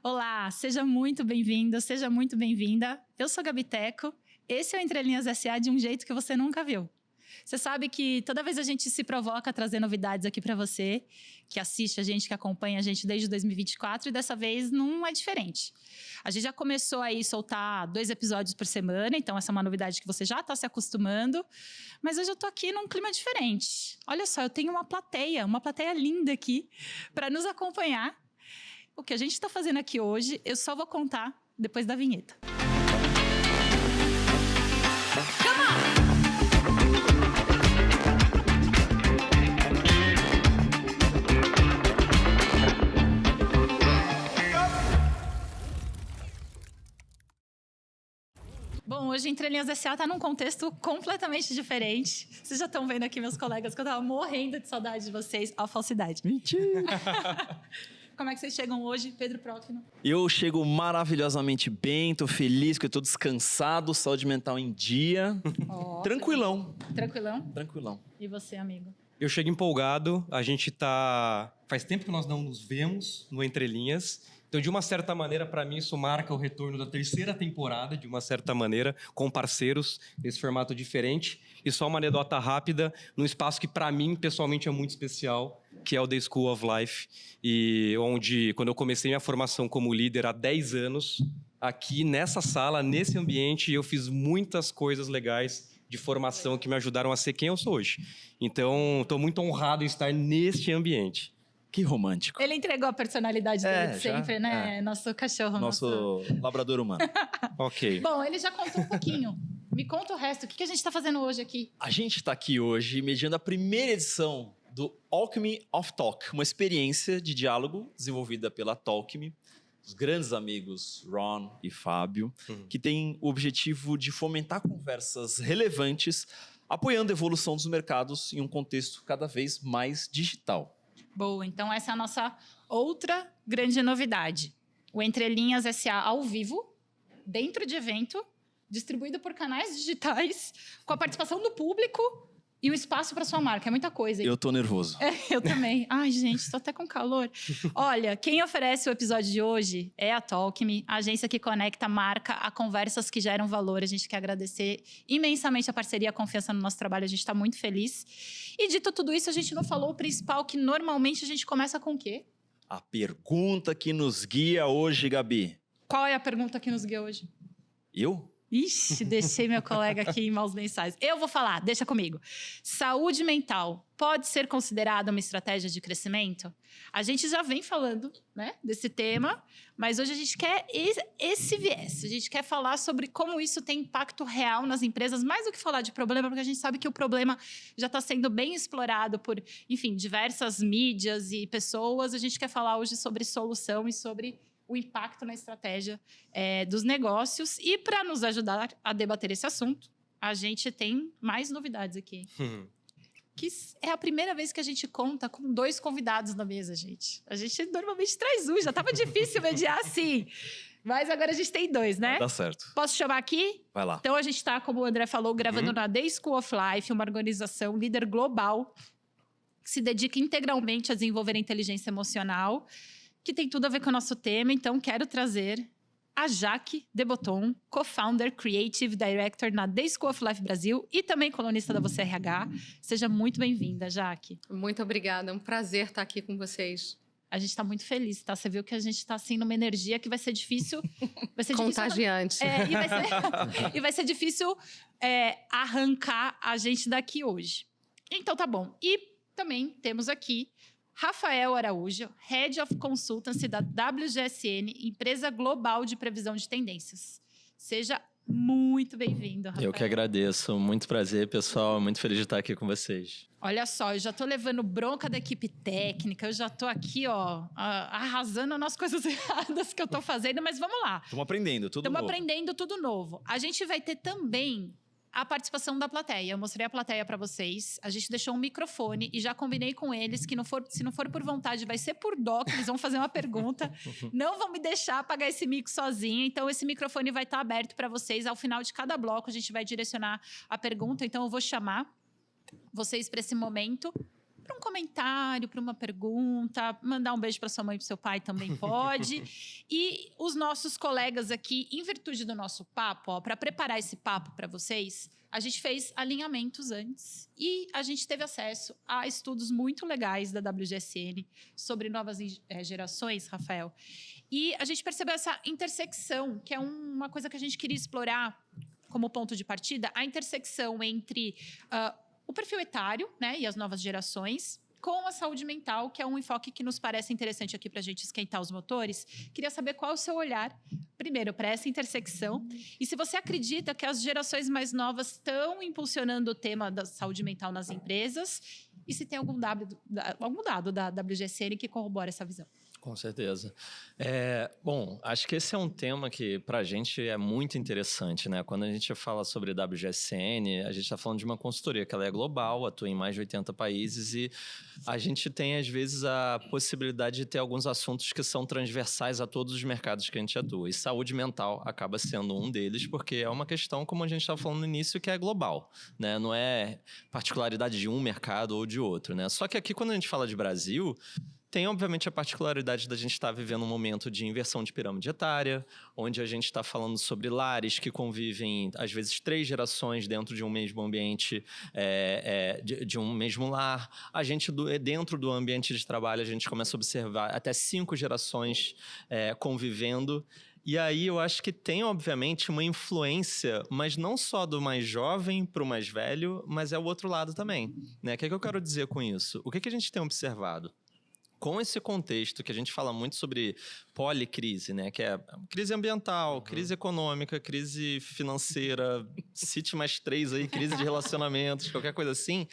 Olá, seja muito bem-vindo, seja muito bem-vinda. Eu sou a Gabi Teco, esse é o Entre Linhas SA de um jeito que você nunca viu. Você sabe que toda vez a gente se provoca a trazer novidades aqui para você, que assiste a gente, que acompanha a gente desde 2024, e dessa vez não é diferente. A gente já começou aí a soltar 2 episódios por semana, então essa é uma novidade que você já está se acostumando, mas hoje eu tô aqui num clima diferente. Olha só, eu tenho uma plateia linda aqui para nos acompanhar. O que a gente está fazendo aqui hoje, eu só vou contar depois da vinheta. Bom, hoje Entre Linhas SA está num contexto completamente diferente. Vocês já estão vendo aqui meus colegas que eu estava morrendo de saudade de vocês. Ó, falsidade. Mentira! Como é que vocês chegam hoje, Pedro Próquino? Eu chego maravilhosamente bem, tô feliz que eu tô descansado, saúde mental em dia. Oh, Tranquilão. Tranquilão? Tranquilão. E você, amigo? Eu chego empolgado, a gente tá... Faz tempo que nós não nos vemos no Entre Linhas. Então, de uma certa maneira, para mim, isso marca o retorno da 3ª temporada, de uma certa maneira, com parceiros, nesse formato diferente. E só uma anedota rápida, num espaço que, para mim, pessoalmente, é muito especial, que é o The School of Life. E onde, quando eu comecei minha formação como líder há 10 anos, aqui nessa sala, nesse ambiente, eu fiz muitas coisas legais de formação que me ajudaram a ser quem eu sou hoje. Então, estou muito honrado em estar neste ambiente. Que romântico. Ele entregou a personalidade dele de sempre, né? Nosso cachorro. Nosso labrador humano. Ok. Bom, ele já contou um pouquinho. Me conta o resto. O que a gente está fazendo hoje aqui? A gente está aqui hoje mediando a primeira edição do Alchemy of Talk, uma experiência de diálogo desenvolvida pela Talkme, os grandes amigos Ron e Fábio, que tem o objetivo de fomentar conversas relevantes, apoiando a evolução dos mercados em um contexto cada vez mais digital. Boa, então essa é a nossa outra grande novidade. O Entre Linhas SA ao vivo, dentro de evento, distribuído por canais digitais, com a participação do público e um espaço para sua marca. É muita coisa. Eu tô nervoso. Eu também. Ai, gente, estou até com calor. Olha, quem oferece o episódio de hoje é a Talkme, a agência que conecta marca a conversas que geram valor. A gente quer agradecer imensamente a parceria e a confiança no nosso trabalho. A gente está muito feliz. E dito tudo isso, a gente não falou o principal, que normalmente a gente começa com o quê? A pergunta que nos guia hoje, Gabi. Qual é a pergunta que nos guia hoje? Eu? Ixi, deixei meu colega aqui em maus lençóis. Eu vou falar, deixa comigo. Saúde mental pode ser considerada uma estratégia de crescimento? A gente já vem falando, né, desse tema, mas hoje a gente quer esse viés. A gente quer falar sobre como isso tem impacto real nas empresas, mais do que falar de problema, porque a gente sabe que o problema já está sendo bem explorado por, enfim, diversas mídias e pessoas. A gente quer falar hoje sobre solução e sobre o impacto na estratégia dos negócios. E para nos ajudar a debater esse assunto, a gente tem mais novidades aqui. Que é a primeira vez que a gente conta com 2 convidados na mesa, gente. A gente normalmente traz um, já estava difícil mediar assim. Mas agora a gente tem 2, né? Dá certo. Posso chamar aqui? Vai lá. Então a gente está, como o André falou, gravando na The School of Life, uma organização líder global que se dedica integralmente a desenvolver a inteligência emocional, que tem tudo a ver com o nosso tema. Então, quero trazer a Jaque Deboton, co-founder, creative director na The School of Life Brasil e também colunista da Você RH. Seja muito bem-vinda, Jaque. Muito obrigada, é um prazer estar aqui com vocês. A gente está muito feliz, tá? Você viu que a gente está assim numa energia que vai ser difícil. Contagiante. E vai ser difícil arrancar a gente daqui hoje. Então, tá bom. E também temos aqui Rafael Araújo, Head of Consultancy da WGSN, empresa global de previsão de tendências. Seja muito bem-vindo, Rafael. Eu que agradeço. Muito prazer, pessoal. Muito feliz de estar aqui com vocês. Olha só, eu já tô levando bronca da equipe técnica, eu já tô aqui, ó, arrasando nas coisas erradas que eu tô fazendo, mas vamos lá. Estamos aprendendo tudo novo. Estamos aprendendo tudo novo. A gente vai ter também a participação da plateia. Eu mostrei a plateia para vocês. A gente deixou um microfone e já combinei com eles que se não for por vontade, vai ser por dó, que eles vão fazer uma pergunta. Não vão me deixar apagar esse mic sozinha. Então, esse microfone vai estar aberto para vocês. Ao final de cada bloco, a gente vai direcionar a pergunta. Então, eu vou chamar vocês para esse momento. para um comentário, para uma pergunta, mandar um beijo para sua mãe e para seu pai também pode. E os nossos colegas aqui, em virtude do nosso papo, para preparar esse papo para vocês, a gente fez alinhamentos antes e a gente teve acesso a estudos muito legais da WGSN sobre novas gerações, Rafael. E a gente percebeu essa intersecção, que é uma coisa que a gente queria explorar como ponto de partida, a intersecção entre o perfil etário, né, e as novas gerações, com a saúde mental, que é um enfoque que nos parece interessante aqui para a gente esquentar os motores. Queria saber qual é o seu olhar, primeiro, para essa intersecção. E se você acredita que as gerações mais novas estão impulsionando o tema da saúde mental nas empresas e se tem algum dado da WGSN que corrobora essa visão. Com certeza. Bom, acho que esse é um tema que, para a gente, é muito interessante, né? Quando a gente fala sobre WGSN, a gente está falando de uma consultoria que ela é global, atua em mais de 80 países e a gente tem, às vezes, a possibilidade de ter alguns assuntos que são transversais a todos os mercados que a gente atua. E saúde mental acaba sendo um deles, porque é uma questão, como a gente estava falando no início, que é global, né? Não é particularidade de um mercado ou de outro, né? Só que aqui, quando a gente fala de Brasil, tem, obviamente, a particularidade da gente estar vivendo um momento de inversão de pirâmide etária, onde a gente está falando sobre lares que convivem, às vezes, 3 gerações dentro de um mesmo ambiente, de um mesmo lar. A gente, dentro do ambiente de trabalho, a gente começa a observar até 5 gerações convivendo. E aí eu acho que tem, obviamente, uma influência, mas não só do mais jovem para o mais velho, mas é o outro lado também, né? O que eu quero dizer com isso? O que a gente tem observado? Com esse contexto que a gente fala muito sobre policrise, né? Que é crise ambiental, crise econômica, crise financeira, cite mais 3 aí, crise de relacionamentos, qualquer coisa assim.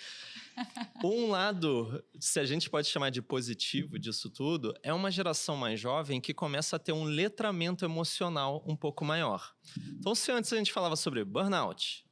Um lado, se a gente pode chamar de positivo disso tudo, é uma geração mais jovem que começa a ter um letramento emocional um pouco maior. Então, se antes a gente falava sobre burnout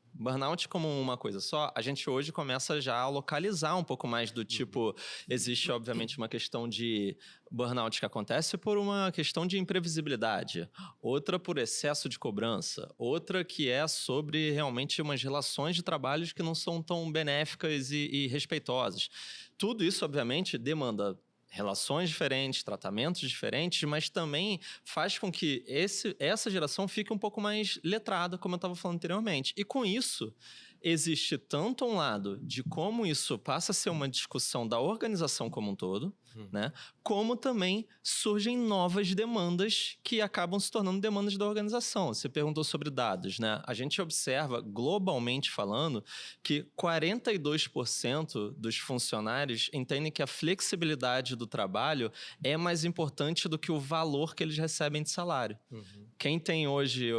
como uma coisa só, a gente hoje começa já a localizar um pouco mais do tipo, existe obviamente uma questão de burnout que acontece por uma questão de imprevisibilidade, outra por excesso de cobrança, outra que é sobre realmente umas relações de trabalho que não são tão benéficas e respeitosas. Tudo isso, obviamente, demanda relações diferentes, tratamentos diferentes, mas também faz com que essa geração fique um pouco mais letrada, como eu estava falando anteriormente. E com isso, existe tanto um lado de como isso passa a ser uma discussão da organização como um todo, né? Como também surgem novas demandas que acabam se tornando demandas da organização. Você perguntou sobre dados, né? A gente observa, globalmente falando, que 42% dos funcionários entendem que a flexibilidade do trabalho é mais importante do que o valor que eles recebem de salário. Quem tem hoje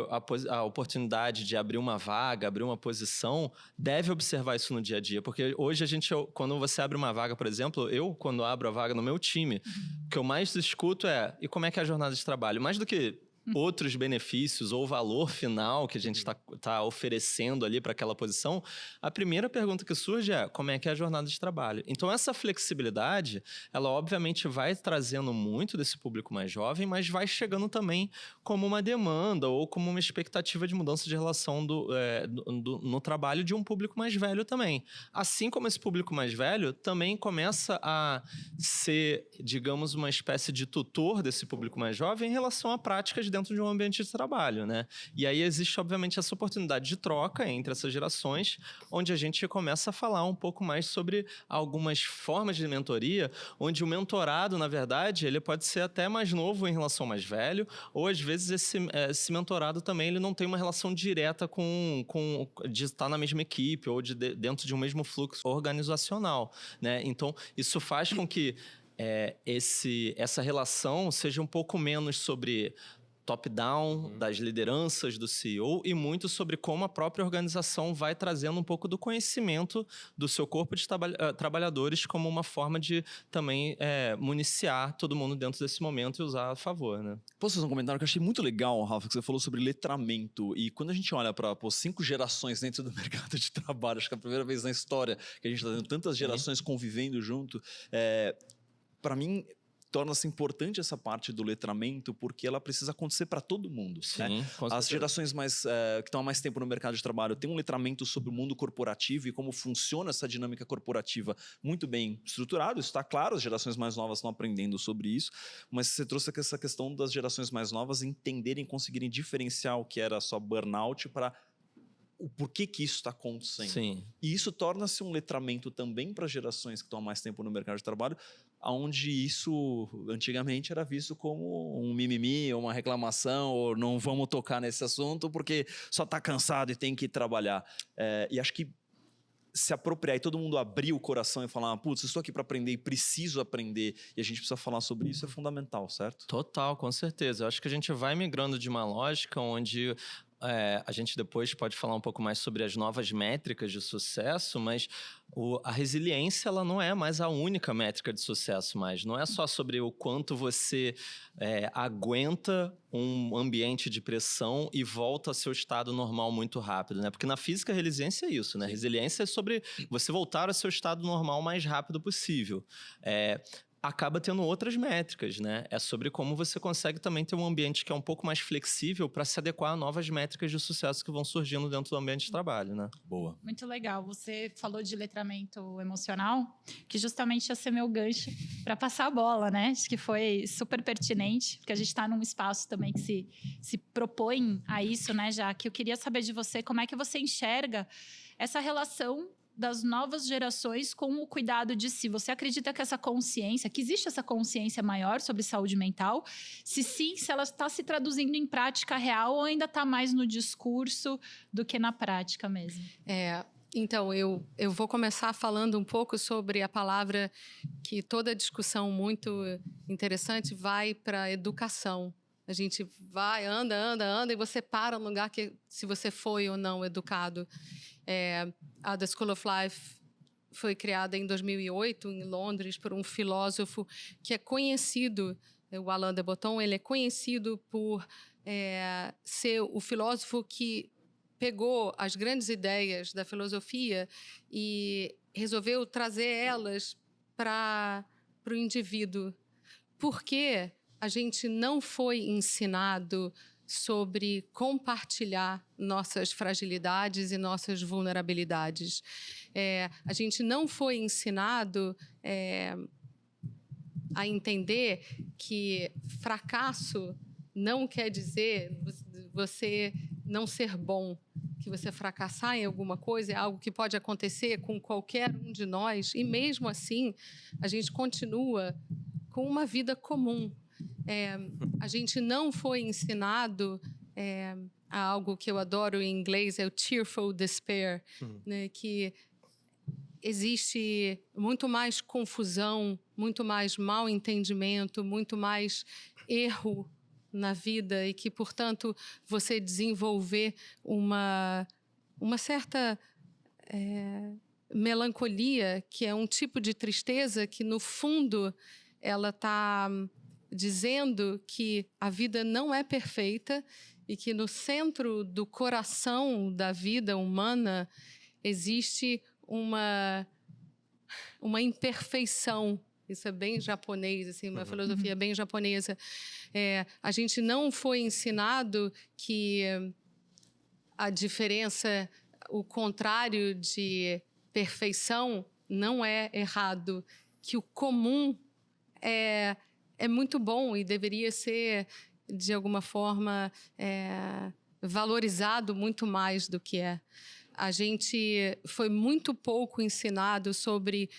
a oportunidade de abrir uma vaga, abrir uma posição, deve observar isso no dia a dia. Porque hoje quando você abre uma vaga, por exemplo, quando abro a vaga no meu time, o que eu mais escuto é: e como é que é a jornada de trabalho? Mais do que outros benefícios ou valor final que a gente está oferecendo ali para aquela posição, a primeira pergunta que surge é: como é que é a jornada de trabalho? Então, essa flexibilidade, ela obviamente vai trazendo muito desse público mais jovem, mas vai chegando também como uma demanda ou como uma expectativa de mudança de relação no trabalho de um público mais velho também. Assim como esse público mais velho também começa a ser, digamos, uma espécie de tutor desse público mais jovem em relação a práticas dentro de um ambiente de trabalho, né? E aí existe, obviamente, essa oportunidade de troca entre essas gerações, onde a gente começa a falar um pouco mais sobre algumas formas de mentoria, onde o mentorado, na verdade, ele pode ser até mais novo em relação ao mais velho, ou às vezes esse mentorado também ele não tem uma relação direta de estar na mesma equipe ou dentro de um mesmo fluxo organizacional, né? Então, isso faz com que essa relação seja um pouco menos sobre top-down, das lideranças do CEO, e muito sobre como a própria organização vai trazendo um pouco do conhecimento do seu corpo de trabalhadores como uma forma de também municiar todo mundo dentro desse momento e usar a favor, né? Posso fazer um comentário que eu achei muito legal, Rafa, que você falou sobre letramento. E quando a gente olha para 5 gerações dentro do mercado de trabalho, acho que é a primeira vez na história que a gente está tendo tantas gerações convivendo junto, para mim, torna-se importante essa parte do letramento, porque ela precisa acontecer para todo mundo. Sim, né? com As certeza. gerações que estão há mais tempo no mercado de trabalho têm um letramento sobre o mundo corporativo e como funciona essa dinâmica corporativa muito bem estruturado. Isso está claro, as gerações mais novas estão aprendendo sobre isso, mas você trouxe essa questão das gerações mais novas entenderem, conseguirem diferenciar o que era só burnout para o porquê que isso está acontecendo. Sim. E isso torna-se um letramento também para gerações que estão há mais tempo no mercado de trabalho, onde isso antigamente era visto como um mimimi, uma reclamação, ou não vamos tocar nesse assunto porque só está cansado e tem que ir trabalhar. E acho que se apropriar e todo mundo abrir o coração e falar, putz, estou aqui para aprender e preciso aprender, e a gente precisa falar sobre isso, é fundamental, certo? Total, com certeza. Eu acho que a gente vai migrando de uma lógica onde a gente depois pode falar um pouco mais sobre as novas métricas de sucesso, mas a resiliência ela não é mais a única métrica de sucesso mais. Não é só sobre o quanto você aguenta um ambiente de pressão e volta ao seu estado normal muito rápido, né? Porque na física, a resiliência é isso, né? Resiliência é sobre você voltar ao seu estado normal o mais rápido possível. Acaba tendo outras métricas, né? É sobre como você consegue também ter um ambiente que é um pouco mais flexível para se adequar a novas métricas de sucesso que vão surgindo dentro do ambiente de trabalho, né? Boa. Muito legal. Você falou de letramento emocional, que justamente ia ser meu gancho para passar a bola, né? Acho que foi super pertinente, porque a gente está num espaço também que se propõe a isso, né, Jaque? Eu queria saber de você como é que você enxerga essa relação das novas gerações com o cuidado de si. Você acredita que que existe essa consciência maior sobre saúde mental? Se sim, se ela está se traduzindo em prática real ou ainda está mais no discurso do que na prática mesmo? Então, eu vou começar falando um pouco sobre a palavra que toda discussão muito interessante vai para a educação. A gente vai, anda, e você para no lugar que se você foi ou não educado. A The School of Life foi criada em 2008, em Londres, por um filósofo que é conhecido, o Alain de Botton, ele é conhecido por ser o filósofo que pegou as grandes ideias da filosofia e resolveu trazer elas para o indivíduo. Porque a gente não foi ensinado sobre compartilhar nossas fragilidades e nossas vulnerabilidades. A gente não foi ensinado a entender que fracasso não quer dizer você não ser bom, que você fracassar em alguma coisa é algo que pode acontecer com qualquer um de nós, e mesmo assim a gente continua com uma vida comum. A gente não foi ensinado a algo que eu adoro em inglês, é o cheerful despair, né? Que existe muito mais confusão, muito mais mal entendimento, muito mais erro na vida e que, portanto, você desenvolver uma certa melancolia, que é um tipo de tristeza que, no fundo, ela está dizendo que a vida não é perfeita e que no centro do coração da vida humana existe uma imperfeição. Isso é bem japonês, assim, uma filosofia bem japonesa. A gente não foi ensinado que a diferença, o contrário de perfeição não é errado, que o comum é muito bom e deveria ser, de alguma forma, valorizado muito mais do que é. A gente foi muito pouco ensinado sobre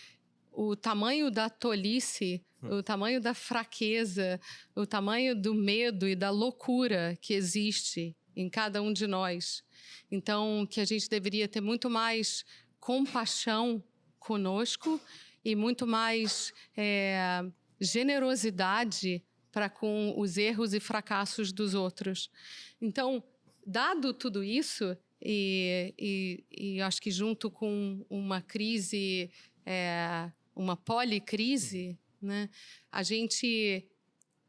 o tamanho da tolice, o tamanho da fraqueza, o tamanho do medo e da loucura que existe em cada um de nós. Então, que a gente deveria ter muito mais compaixão conosco e muito mais generosidade para com os erros e fracassos dos outros. Então, dado tudo isso, e acho que junto com uma crise, uma policrise, né, a gente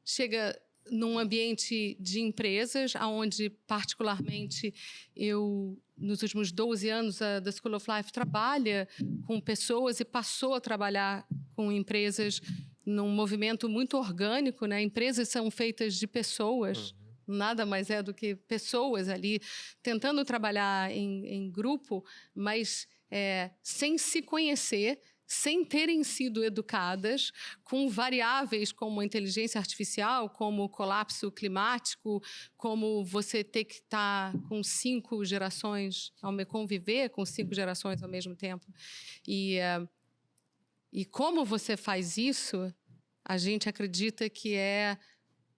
chega num ambiente de empresas, onde, particularmente, eu, nos últimos 12 anos, a The School of Life trabalha com pessoas e passou a trabalhar com empresas num movimento muito orgânico, né? Empresas são feitas de pessoas, nada mais é do que pessoas ali tentando trabalhar em grupo, mas sem se conhecer, sem terem sido educadas, com variáveis como a inteligência artificial, como o colapso climático, como você ter que estar com 5 gerações, conviver com 5 gerações ao mesmo tempo. E como você faz isso, a gente acredita que é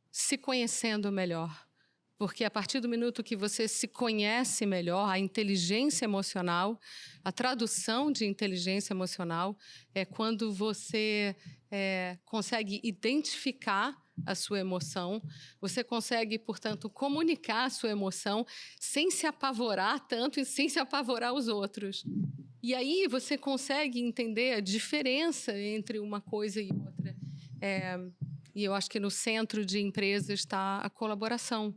se conhecendo melhor. Porque a partir do minuto que você se conhece melhor, a inteligência emocional, a tradução de inteligência emocional é quando você consegue identificar a sua emoção, você consegue, portanto, comunicar a sua emoção sem se apavorar tanto e sem se apavorar os outros. E aí você consegue entender a diferença entre uma coisa e outra. E eu acho que no centro de empresas está a colaboração.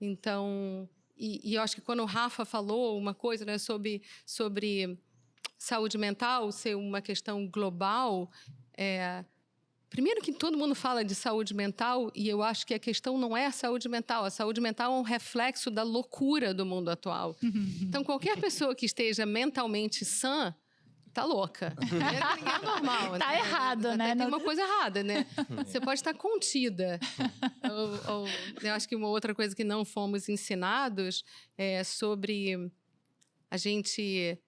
Então, e eu acho que quando o Rafa falou uma coisa, né, sobre saúde mental ser uma questão global, primeiro que todo mundo fala de saúde mental, e eu acho que a questão não é a saúde mental. A saúde mental é um reflexo da loucura do mundo atual. Então, qualquer pessoa que esteja mentalmente sã tá louca. Ninguém é normal. Tá errado, né? Tem uma coisa errada, né? Você pode estar contida. Eu acho que uma outra coisa que não fomos ensinados é sobre a gente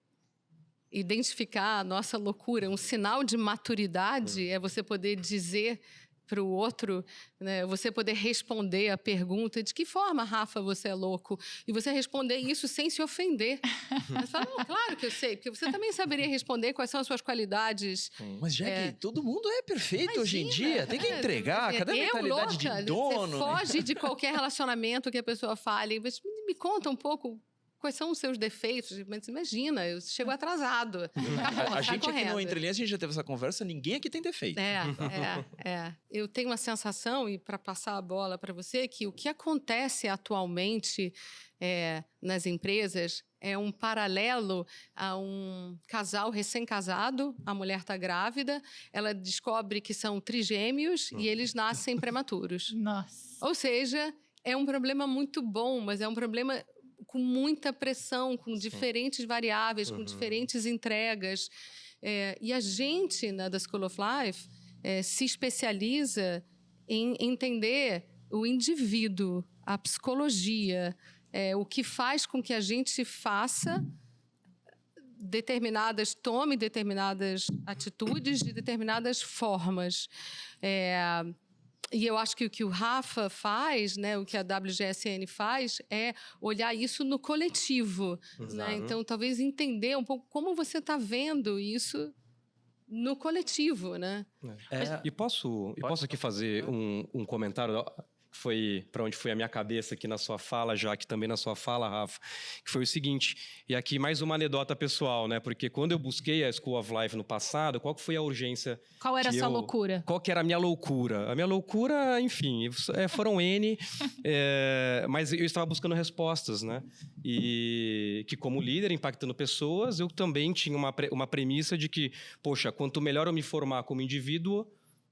identificar a nossa loucura. Um sinal de maturidade é você poder dizer para o outro, né, você poder responder a pergunta de que forma, Rafa, você é louco? E você responder isso sem se ofender. Você fala, não, claro que eu sei, porque você também saberia responder quais são as suas qualidades. Mas, Jack, todo mundo é perfeito hoje em dia. Tem que entregar. Cadê a mentalidade de dono? Você foge de qualquer relacionamento que a pessoa fale. Mas me conta um pouco quais são os seus defeitos. Mas imagina, eu chego atrasado. A gente aqui no Entre Linhas, a gente já teve essa conversa, ninguém aqui tem defeito. Eu tenho uma sensação, e para passar a bola para você, que o que acontece atualmente nas empresas é um paralelo a um casal recém-casado, a mulher está grávida, ela descobre que são trigêmeos e eles nascem prematuros. Nossa. Ou seja, é um problema muito bom, mas é um problema com muita pressão, com diferentes variáveis, com diferentes entregas. E a gente, da School of Life, se especializa em entender o indivíduo, a psicologia, o que faz com que a gente tome determinadas atitudes de determinadas formas. E eu acho que o que o Rafa faz, né, o que a WGSN faz, é olhar isso no coletivo. Né? Então, talvez entender um pouco como você está vendo isso no coletivo. Né? E posso aqui fazer um comentário? Foi para onde foi a minha cabeça aqui na sua fala, já que também na sua fala, Rafa, que foi o seguinte, e aqui mais uma anedota pessoal, né? Porque quando eu busquei a School of Life no passado, qual que foi a urgência? Qual era a sua loucura? Qual que era a minha loucura? A minha loucura, enfim, foram N, mas eu estava buscando respostas, né? E que como líder, impactando pessoas, eu também tinha uma premissa de que, poxa, quanto melhor eu me formar como indivíduo,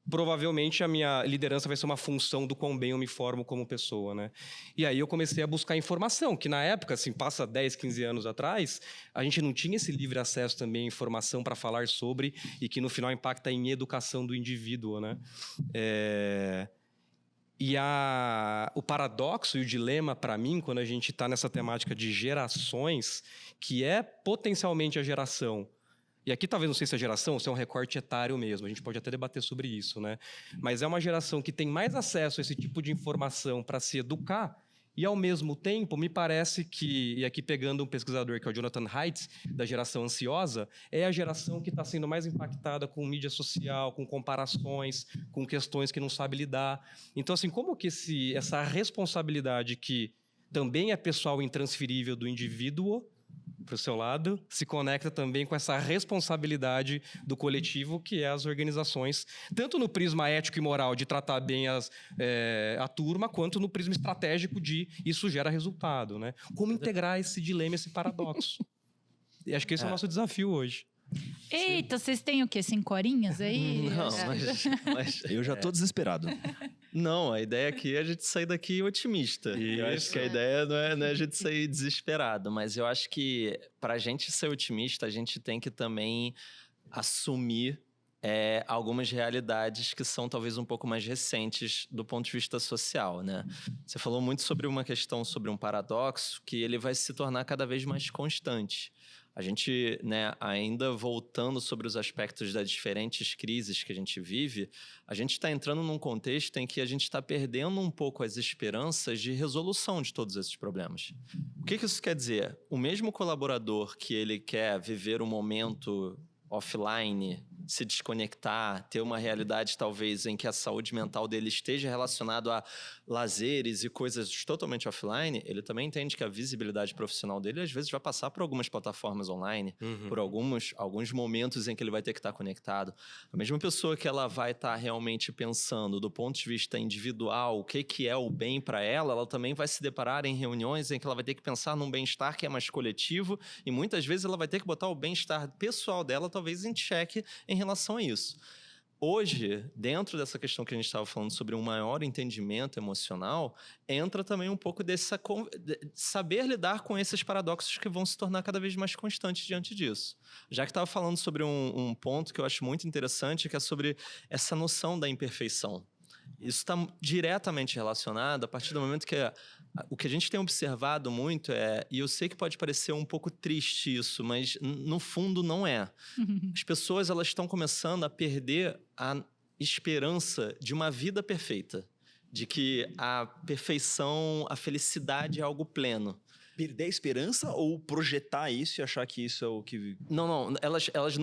provavelmente a minha liderança vai ser uma função do quão bem eu me formo como pessoa, né? E aí eu comecei a buscar informação, que na época, assim, passa 10, 15 anos atrás, a gente não tinha esse livre acesso também à informação para falar sobre e que no final impacta em educação do indivíduo, né? E o paradoxo e o dilema para mim, quando a gente está nessa temática de gerações, que é potencialmente a geração. E aqui talvez não sei se é geração ou se é um recorte etário mesmo, a gente pode até debater sobre isso, né? Mas é uma geração que tem mais acesso a esse tipo de informação para se educar e, ao mesmo tempo, me parece que, e aqui pegando um pesquisador que é o Jonathan Haidt, da geração ansiosa, é a geração que está sendo mais impactada com mídia social, com comparações, com questões que não sabe lidar. Então, assim, como que essa responsabilidade que também é pessoal e intransferível do indivíduo para o seu lado, se conecta também com essa responsabilidade do coletivo, que é as organizações, tanto no prisma ético e moral de tratar bem a turma, quanto no prisma estratégico de isso gera resultado, né? Como integrar esse dilema, esse paradoxo? E acho que esse é o nosso desafio hoje. Eita, vocês têm o quê? 5 horinhas aí? Não, mas Eu já tô desesperado. não, a ideia aqui é a gente sair daqui otimista. Eu acho que a ideia não é a gente sair desesperado, mas eu acho que para a gente ser otimista, a gente tem que também assumir algumas realidades que são talvez um pouco mais recentes do ponto de vista social, né? Você falou muito sobre uma questão, sobre um paradoxo, que ele vai se tornar cada vez mais constante. A gente, né, ainda voltando sobre os aspectos das diferentes crises que a gente vive, a gente está entrando num contexto em que a gente está perdendo um pouco as esperanças de resolução de todos esses problemas. O que isso quer dizer? O mesmo colaborador que ele quer viver um momento offline, se desconectar, ter uma realidade talvez em que a saúde mental dele esteja relacionado a lazeres e coisas totalmente offline, ele também entende que a visibilidade profissional dele às vezes vai passar por algumas plataformas online, por alguns momentos em que ele vai ter que estar conectado. A mesma pessoa que ela vai estar realmente pensando do ponto de vista individual, o que é o bem para ela, ela também vai se deparar em reuniões em que ela vai ter que pensar num bem-estar que é mais coletivo e muitas vezes ela vai ter que botar o bem-estar pessoal dela talvez em xeque em relação a isso. Hoje, dentro dessa questão que a gente estava falando sobre um maior entendimento emocional, entra também um pouco dessa saber lidar com esses paradoxos que vão se tornar cada vez mais constantes diante disso. Já que estava falando sobre um ponto que eu acho muito interessante, que é sobre essa noção da imperfeição. Isso está diretamente relacionado a partir do momento que o que a gente tem observado muito e eu sei que pode parecer um pouco triste isso, mas no fundo não é. As pessoas elas estão começando a perder a esperança de uma vida perfeita, de que a perfeição, a felicidade é algo pleno. Perder a esperança ou projetar isso e achar que isso é o que... Não. Elas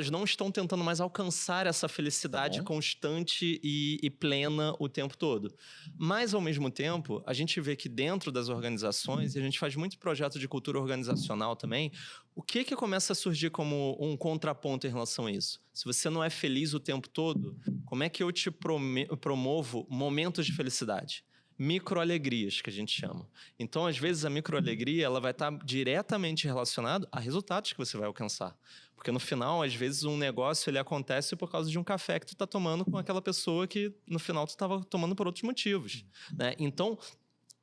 não estão tentando mais alcançar essa felicidade constante e plena o tempo todo. Mas, ao mesmo tempo, a gente vê que dentro das organizações, e a gente faz muito projeto de cultura organizacional também, o que começa a surgir como um contraponto em relação a isso? Se você não é feliz o tempo todo, como é que eu te promovo momentos de felicidade? Microalegrias, que a gente chama. Então, às vezes, a microalegria ela vai estar diretamente relacionada a resultados que você vai alcançar. Porque, no final, às vezes, um negócio ele acontece por causa de um café que tu está tomando com aquela pessoa que, no final, tu estava tomando por outros motivos. Né? Então,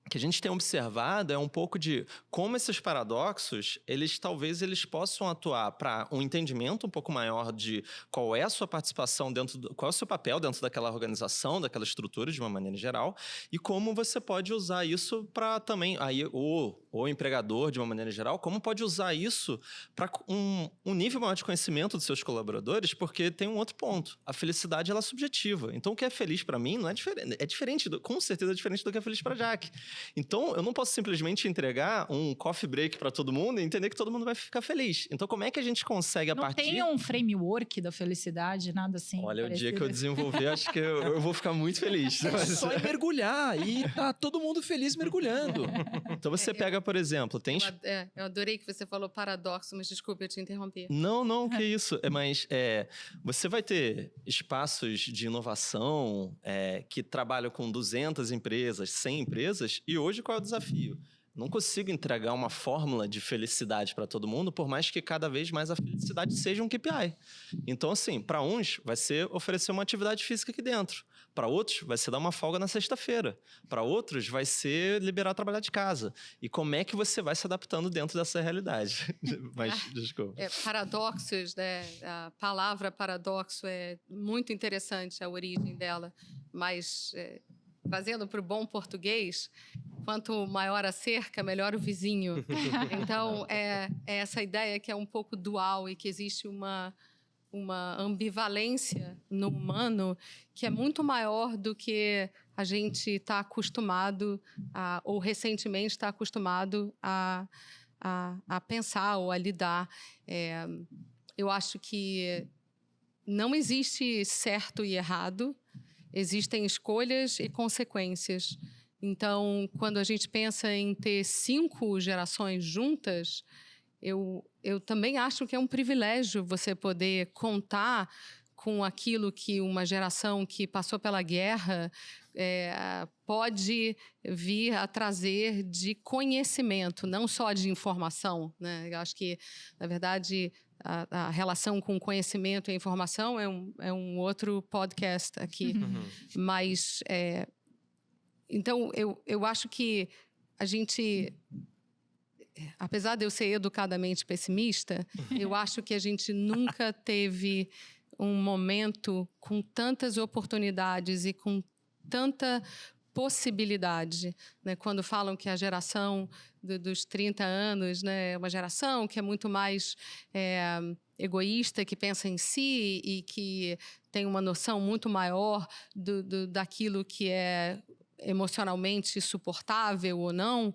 o que a gente tem observado é um pouco de como esses paradoxos, talvez eles possam atuar para um entendimento um pouco maior de qual é a sua participação qual é o seu papel dentro daquela organização, daquela estrutura de uma maneira geral, e como você pode usar isso para também, aí o empregador de uma maneira geral, como pode usar isso para um nível maior de conhecimento dos seus colaboradores, porque tem um outro ponto, a felicidade ela é subjetiva. Então o que é feliz para mim não é diferente, com certeza é diferente do que é feliz para Jaque. Então, eu não posso simplesmente entregar um coffee break para todo mundo e entender que todo mundo vai ficar feliz. Então, como é que a gente consegue, Não tem um framework da felicidade, nada assim? Olha, parecido. o dia que eu desenvolver, acho que eu vou ficar muito feliz. É só ir mergulhar e tá todo mundo feliz mergulhando. Então, você pega, por exemplo, Eu adorei que você falou paradoxo, mas desculpa, eu te interrompi. Não, que isso. Mas você vai ter espaços de inovação que trabalham com 200 empresas, 100 empresas, e hoje qual é o desafio? Não consigo entregar uma fórmula de felicidade para todo mundo, por mais que cada vez mais a felicidade seja um KPI. Então, assim, para uns vai ser oferecer uma atividade física aqui dentro. Para outros vai ser dar uma folga na sexta-feira. Para outros vai ser liberar trabalhar de casa. E como é que você vai se adaptando dentro dessa realidade? Mas, desculpa. Paradoxos, né? A palavra paradoxo é muito interessante, a origem dela. Mas, trazendo para o bom português, quanto maior a cerca, melhor o vizinho. Então, é essa ideia que é um pouco dual e que existe uma ambivalência no humano que é muito maior do que a gente está acostumado ou recentemente está acostumado a pensar ou a lidar. Eu acho que não existe certo e errado, existem escolhas e consequências. Então, quando a gente pensa em ter 5 gerações juntas, eu também acho que é um privilégio você poder contar com aquilo que uma geração que passou pela guerra pode vir a trazer de conhecimento, não só de informação, né? Eu acho que, na verdade, a relação com conhecimento e informação é um outro podcast aqui. Mas, então, eu acho que a gente... Apesar de eu ser educadamente pessimista, eu acho que a gente nunca teve um momento com tantas oportunidades e com tanta possibilidade, né? Quando falam que a geração dos 30 anos, né, é uma geração que é muito mais egoísta, que pensa em si e que tem uma noção muito maior daquilo que é emocionalmente suportável ou não,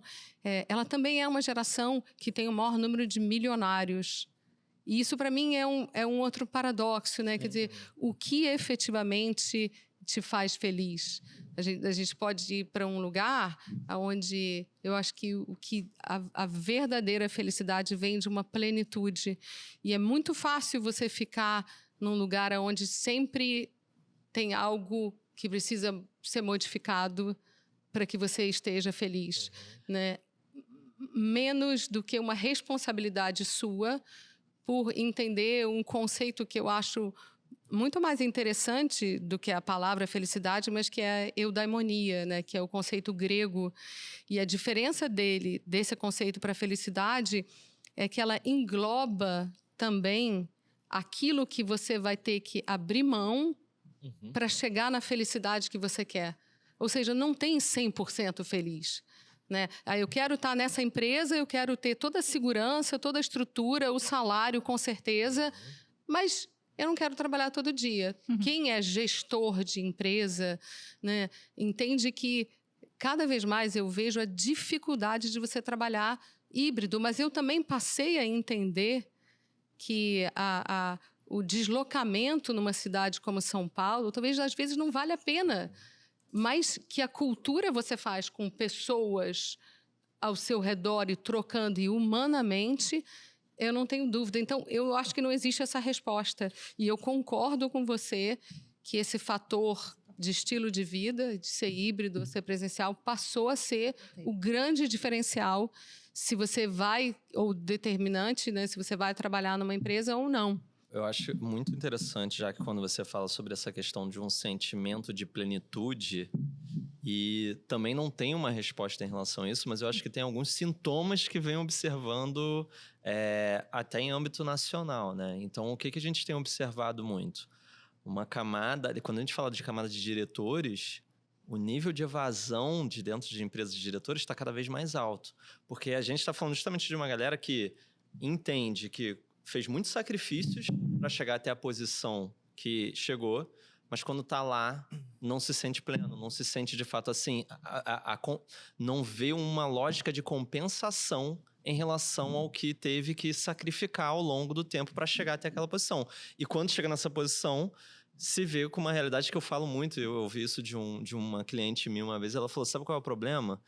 ela também é uma geração que tem o maior número de milionários. E isso, para mim, é um outro paradoxo, né? Quer dizer, o que efetivamente te faz feliz? A gente pode ir para um lugar onde eu acho que a verdadeira felicidade vem de uma plenitude. E é muito fácil você ficar num lugar onde sempre tem algo que precisa ser modificado para que você esteja feliz, né? Menos do que uma responsabilidade sua por entender um conceito que eu acho muito mais interessante do que a palavra felicidade, mas que é eudaimonia, né? Que é o conceito grego. E a diferença desse conceito para a felicidade é que ela engloba também aquilo que você vai ter que abrir mão para chegar na felicidade que você quer. Ou seja, não tem 100% feliz, né? Eu quero estar nessa empresa, eu quero ter toda a segurança, toda a estrutura, o salário, com certeza, mas eu não quero trabalhar todo dia. Quem é gestor de empresa, né, entende que cada vez mais eu vejo a dificuldade de você trabalhar híbrido, mas eu também passei a entender que o deslocamento numa cidade como São Paulo, talvez às vezes não vale a pena, mas que a cultura você faz com pessoas ao seu redor e trocando e humanamente, eu não tenho dúvida. Então, eu acho que não existe essa resposta. E eu concordo com você que esse fator de estilo de vida, de ser híbrido, ser presencial, passou a ser o grande diferencial se você vai, ou determinante, né, se você vai trabalhar numa empresa ou não. Eu acho muito interessante, já que quando você fala sobre essa questão de um sentimento de plenitude, e também não tem uma resposta em relação a isso, mas eu acho que tem alguns sintomas que vem observando até em âmbito nacional, né? Então, o que a gente tem observado muito? Uma camada, quando a gente fala de camada de diretores, o nível de evasão de dentro de empresas de diretores está cada vez mais alto. Porque a gente está falando justamente de uma galera que entende que fez muitos sacrifícios para chegar até a posição que chegou, mas quando está lá, não se sente pleno, não se sente de fato assim, não vê uma lógica de compensação em relação ao que teve que sacrificar ao longo do tempo para chegar até aquela posição. E quando chega nessa posição, se vê com uma realidade que eu falo muito, eu ouvi isso de uma cliente minha uma vez, ela falou, sabe qual é o problema?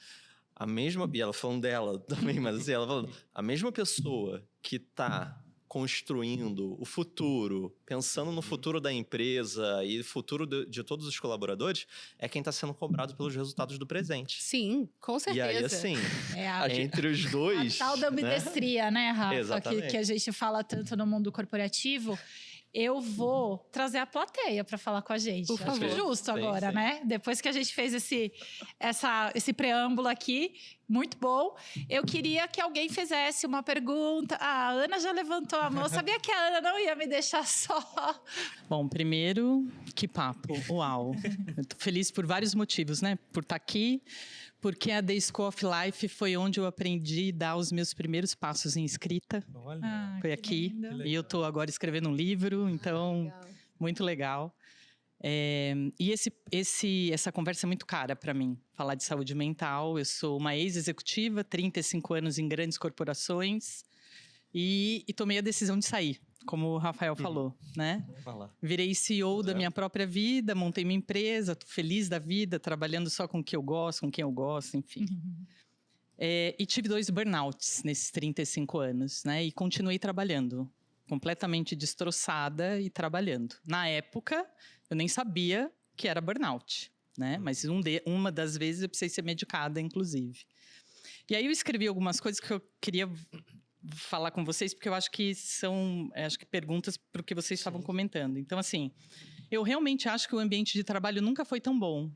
E ela falando dela também, mas assim, ela falando, a mesma pessoa que está construindo o futuro, pensando no futuro da empresa e futuro de todos os colaboradores, é quem está sendo cobrado pelos resultados do presente. Sim, com certeza. E aí, assim, É entre os dois... A tal da ambidestria, né, Rafa? Exatamente. Que a gente fala tanto no mundo corporativo. Eu vou trazer a plateia para falar com a gente. Por favor. Acho justo agora, sim. né? Depois que a gente fez esse preâmbulo aqui, muito bom. Eu queria que alguém fizesse uma pergunta. A Ana já levantou a mão. Eu sabia que a Ana não ia me deixar só. Bom, primeiro, que papo. Uau. Eu tô feliz por vários motivos, né? Por estar aqui, porque a The School of Life foi onde eu aprendi a dar os meus primeiros passos em escrita. Olha. Foi aqui. E eu estou agora escrevendo um livro, então, Legal. muito legal. E essa conversa é muito cara para mim, falar de saúde mental. Eu sou uma ex-executiva, 35 anos em grandes corporações e tomei a decisão de sair, como o Rafael falou, né? Vamos falar. Virei CEO da minha própria vida, montei minha empresa, tô feliz da vida, trabalhando só com o que eu gosto, com quem eu gosto, enfim. E tive 2 burnouts nesses 35 anos, né? E continuei trabalhando, completamente destroçada e trabalhando. Na época, eu nem sabia que era burnout, né? Mas uma das vezes eu precisei ser medicada, inclusive. E aí eu escrevi algumas coisas que eu queria falar com vocês, porque eu acho que são perguntas para o que vocês estavam comentando. Então, assim, eu realmente acho que o ambiente de trabalho nunca foi tão bom.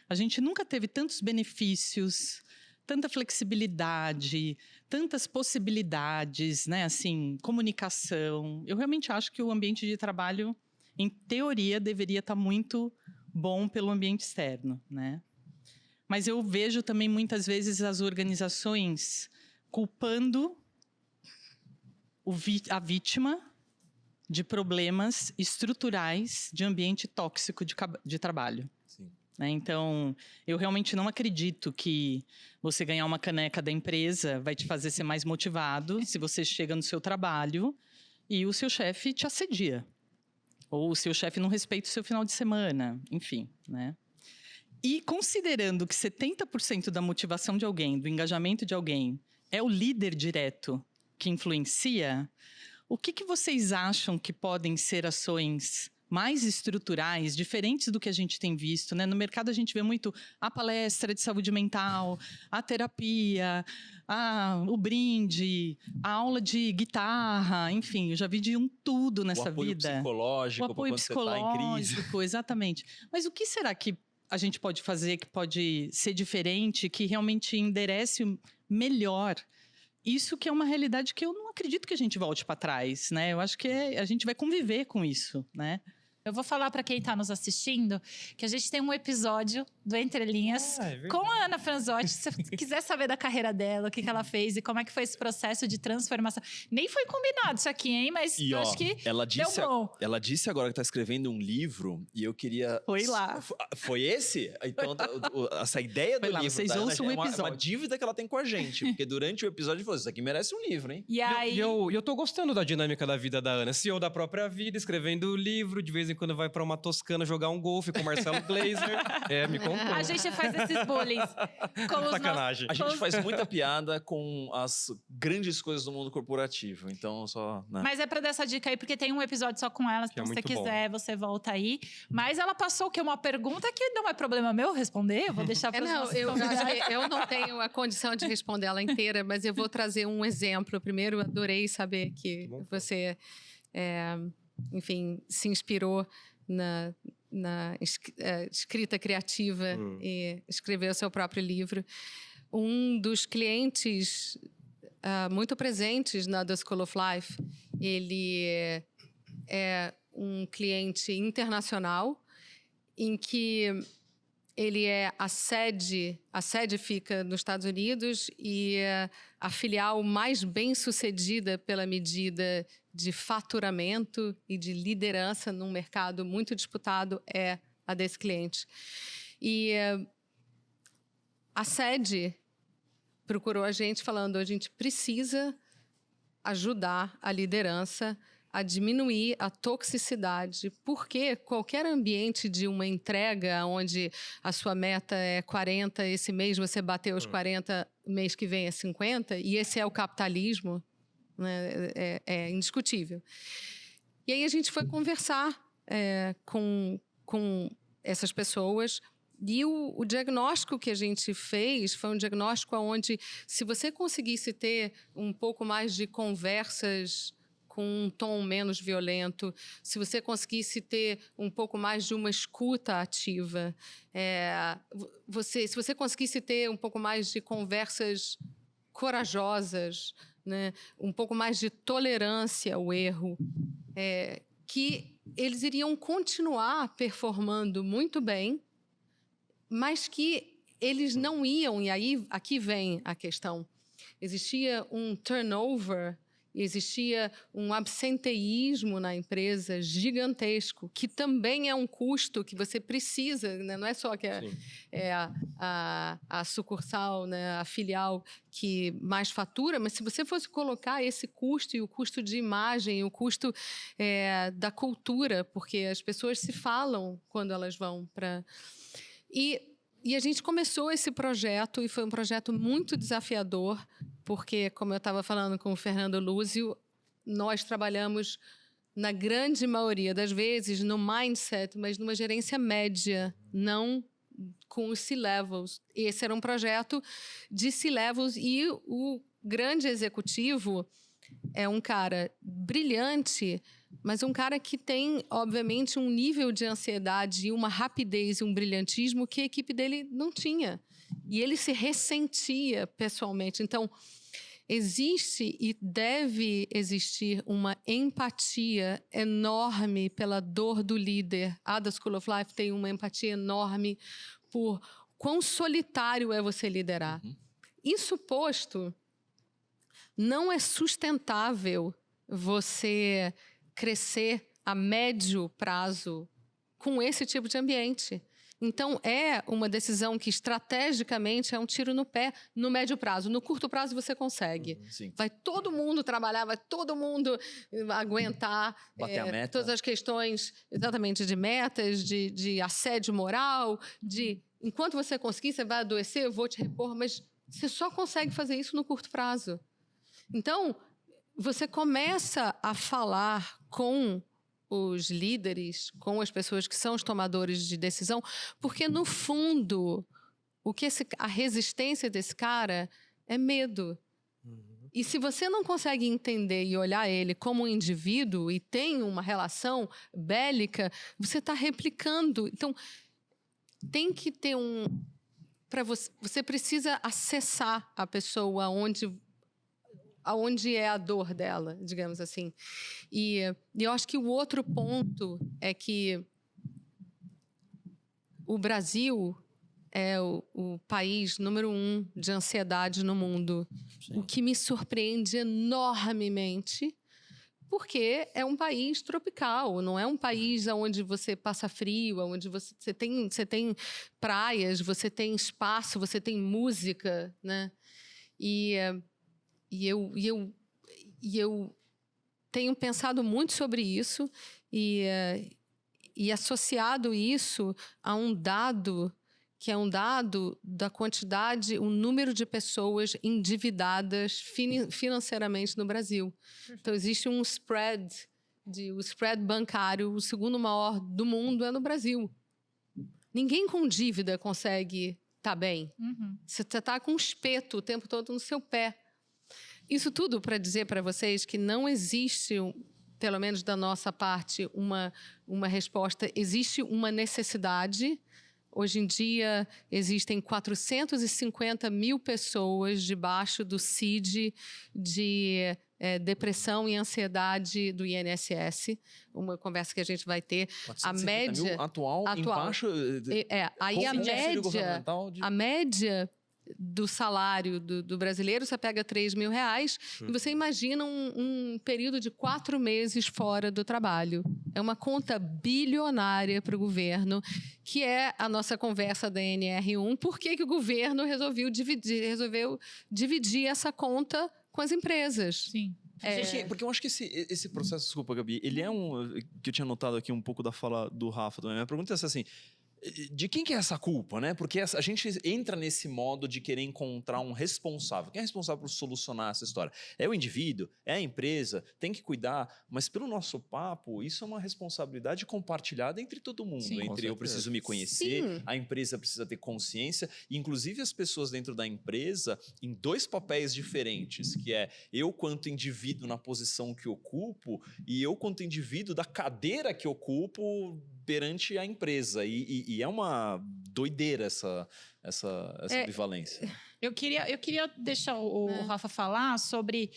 A gente nunca teve tantos benefícios, tanta flexibilidade, tantas possibilidades, né? Assim, comunicação. Eu realmente acho que o ambiente de trabalho, em teoria, deveria estar muito bom pelo ambiente externo, né? Mas eu vejo também muitas vezes as organizações culpando a vítima de problemas estruturais de ambiente tóxico de trabalho. Sim. Né? Então, eu realmente não acredito que você ganhar uma caneca da empresa vai te fazer ser mais motivado se você chega no seu trabalho e o seu chefe te assedia. Ou o seu chefe não respeita o seu final de semana, enfim, né? E considerando que 70% da motivação de alguém, do engajamento de alguém, é o líder direto que influencia, o que vocês acham que podem ser ações mais estruturais, diferentes do que a gente tem visto, né? No mercado a gente vê muito a palestra de saúde mental, a terapia, o brinde, a aula de guitarra, enfim, eu já vi de tudo nessa vida. O apoio psicológico, o apoio quando você está em crise. psicológico, exatamente. Mas o que será que a gente pode fazer que pode ser diferente, que realmente enderece melhor? Isso que é uma realidade que eu não acredito que a gente volte para trás, né? Eu acho que a gente vai conviver com isso, né? Eu vou falar para quem está nos assistindo que a gente tem um episódio do Entre Linhas com a Ana Franzotti. Se você quiser saber da carreira dela, o que ela fez e como é que foi esse processo de transformação. Nem foi combinado isso aqui, hein? Mas eu acho que deu bom. Ela disse agora que está escrevendo um livro e eu queria... Foi lá. Foi esse? Então, essa ideia do foi lá, livro vocês da Ana ouçam o é uma episódio. dívida que ela tem com a gente. Porque durante o episódio falou, isso aqui merece um livro, hein? E aí... Eu tô gostando da dinâmica da vida da Ana. CEO da própria vida, escrevendo livro, de vez em quando vai pra uma Toscana jogar um golfe com o Marcelo Glazer. Me contou. A gente faz esses bullying com os Sacanagem. A gente faz muita piada com as grandes coisas do mundo corporativo. Então, só... Né? Mas é pra dar essa dica aí, porque tem um episódio só com ela. Então, se você muito quiser, você volta aí. Mas ela passou uma pergunta que não é problema meu responder. Eu vou deixar para eu não tenho a condição de responder ela inteira, mas eu vou trazer um exemplo. Primeiro, adorei saber que você, enfim, se inspirou na escrita criativa e escreveu seu próprio livro. Um dos clientes muito presentes na The School of Life, ele é um cliente internacional em que ele a sede fica nos Estados Unidos e a filial mais bem-sucedida pela medida de faturamento e de liderança num mercado muito disputado é a desse cliente. E a sede procurou a gente falando, a gente precisa ajudar a liderança a diminuir a toxicidade, porque qualquer ambiente de uma entrega onde a sua meta é 40, esse mês você bateu os 40, mês que vem é 50, e esse é o capitalismo, né, é indiscutível. E aí a gente foi conversar com essas pessoas, e o diagnóstico que a gente fez foi um diagnóstico onde, se você conseguisse ter um pouco mais de conversas com um tom menos violento, se você conseguisse ter um pouco mais de uma escuta ativa, se você conseguisse ter um pouco mais de conversas corajosas, né, um pouco mais de tolerância ao erro, que eles iriam continuar performando muito bem, mas que eles não iam, e aí aqui vem a questão, existia um turnover, existia um absenteísmo na empresa gigantesco, que também é um custo que você precisa, né? Não é só que a sucursal, né? A filial que mais fatura, mas se você fosse colocar esse custo, e o custo de imagem, o custo da cultura, porque as pessoas se falam quando elas vão para... E a gente começou esse projeto, e foi um projeto muito desafiador, porque, como eu estava falando com o Fernando Lúzio, nós trabalhamos, na grande maioria das vezes, no mindset, mas numa gerência média, não com os C-levels. Esse era um projeto de C-levels, e o grande executivo é um cara brilhante, mas um cara que tem, obviamente, um nível de ansiedade e uma rapidez e um brilhantismo que a equipe dele não tinha. E ele se ressentia pessoalmente. Então, existe e deve existir uma empatia enorme pela dor do líder. A The School of Life tem uma empatia enorme por quão solitário é você liderar. Isso posto, não é sustentável você crescer a médio prazo com esse tipo de ambiente. Então, é uma decisão que, estrategicamente, é um tiro no pé no médio prazo. No curto prazo, você consegue. Sim. Vai todo mundo trabalhar, vai todo mundo aguentar Bater a meta. todas as questões, exatamente, de metas, de assédio moral, de enquanto você conseguir, você vai adoecer, eu vou te repor, mas você só consegue fazer isso no curto prazo. Então, você começa a falar com os líderes, com as pessoas que são os tomadores de decisão, porque, no fundo, a resistência desse cara é medo. E se você não consegue entender e olhar ele como um indivíduo e tem uma relação bélica, você está replicando. Então, tem que ter você precisa acessar a pessoa aonde é a dor dela, digamos assim. E eu acho que o outro ponto é que o Brasil é o país número 1 de ansiedade no mundo. Sim. O que me surpreende enormemente, porque é um país tropical, não é um país onde você passa frio, onde você tem praias, você tem espaço, você tem música, né? E eu tenho pensado muito sobre isso e associado isso a um dado que é um dado da quantidade, o número de pessoas endividadas financeiramente no Brasil. Então, existe um spread, o spread bancário, o segundo maior do mundo é no Brasil. Ninguém com dívida consegue estar bem. Você está com um espeto o tempo todo no seu pé. Isso tudo para dizer para vocês que não existe, pelo menos da nossa parte, uma resposta. Existe uma necessidade. Hoje em dia, existem 450 mil pessoas debaixo do CID de depressão e ansiedade do INSS. Uma conversa que a gente vai ter. A média... Atual. Embaixo... Aí a média do salário do brasileiro, você pega R$3.000 e você imagina um período de 4 meses fora do trabalho. É uma conta bilionária para o governo, que é a nossa conversa da NR1. Por que o governo resolveu dividir essa conta com as empresas? Sim. Porque eu acho que esse processo, desculpa, Gabi, ele é que eu tinha notado aqui um pouco da fala do Rafa também. Minha pergunta é assim, de quem que é essa culpa, né? Porque a gente entra nesse modo de querer encontrar um responsável. Quem é responsável por solucionar essa história? É o indivíduo? É a empresa? Tem que cuidar? Mas pelo nosso papo, isso é uma responsabilidade compartilhada entre todo mundo. Sim, entre eu preciso me conhecer, Sim. a empresa precisa ter consciência, e inclusive as pessoas dentro da empresa em 2 papéis diferentes, que é eu quanto indivíduo na posição que ocupo e eu quanto indivíduo da cadeira que ocupo perante a empresa. E é uma doideira essa ambivalência. Eu queria deixar o Rafa falar sobre...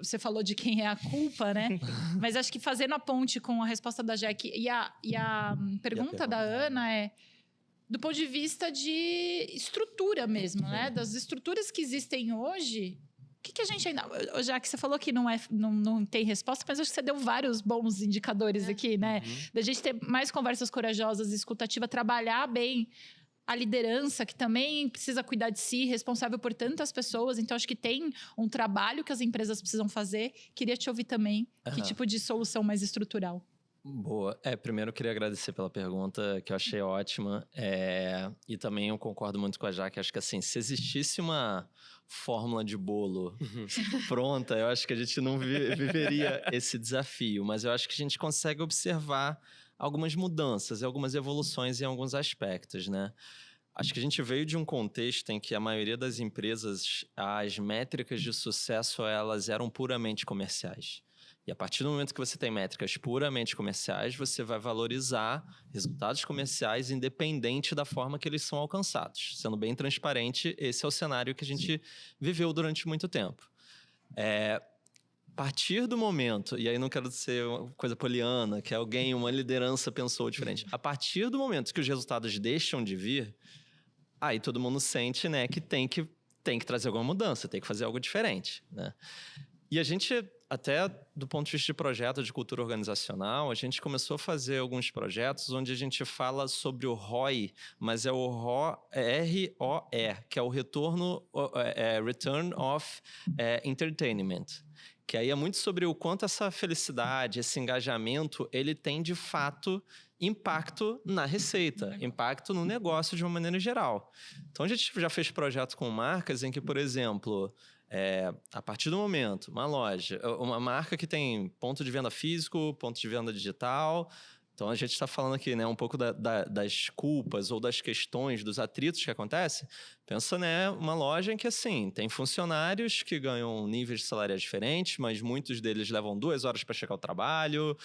você falou de quem é a culpa, né? Mas acho que fazendo a ponte com a resposta da Jack e a pergunta da Ana é do ponto de vista de estrutura mesmo, né? Das estruturas que existem hoje... O que a gente ainda... Já que você falou que não tem resposta, mas acho que você deu vários bons indicadores aqui, né? Da gente ter mais conversas corajosas, escutativa, trabalhar bem a liderança, que também precisa cuidar de si, responsável por tantas pessoas. Então, acho que tem um trabalho que as empresas precisam fazer. Queria te ouvir também. Que tipo de solução mais estrutural? Boa. Primeiro eu queria agradecer pela pergunta, que eu achei ótima. E também eu concordo muito com a Jaque. Acho que assim, se existisse uma fórmula de bolo pronta, eu acho que a gente não viveria esse desafio. Mas eu acho que a gente consegue observar algumas mudanças e algumas evoluções em alguns aspectos, né? Acho que a gente veio de um contexto em que a maioria das empresas, as métricas de sucesso, elas eram puramente comerciais. E a partir do momento que você tem métricas puramente comerciais, você vai valorizar resultados comerciais independente da forma que eles são alcançados. Sendo bem transparente, esse é o cenário que a gente viveu durante muito tempo. A partir do momento, e aí não quero ser uma coisa poliana, que alguém, uma liderança pensou diferente. A partir do momento que os resultados deixam de vir, aí todo mundo sente, né, que tem que trazer alguma mudança, tem que fazer algo diferente, né? E a gente, até do ponto de vista de projeto de cultura organizacional, a gente começou a fazer alguns projetos onde a gente fala sobre o ROI, mas é o ROE, que é o Return of Entertainment. Que aí é muito sobre o quanto essa felicidade, esse engajamento, ele tem, de fato, impacto na receita, impacto no negócio de uma maneira geral. Então, a gente já fez projetos com marcas em que, por exemplo, a partir do momento, uma loja, uma marca que tem ponto de venda físico, ponto de venda digital. Então, a gente está falando aqui, né, um pouco das culpas ou das questões, dos atritos que acontecem. Pensa, né, uma loja em que, assim, tem funcionários que ganham níveis de salários diferentes, mas muitos deles levam 2 horas para chegar ao trabalho,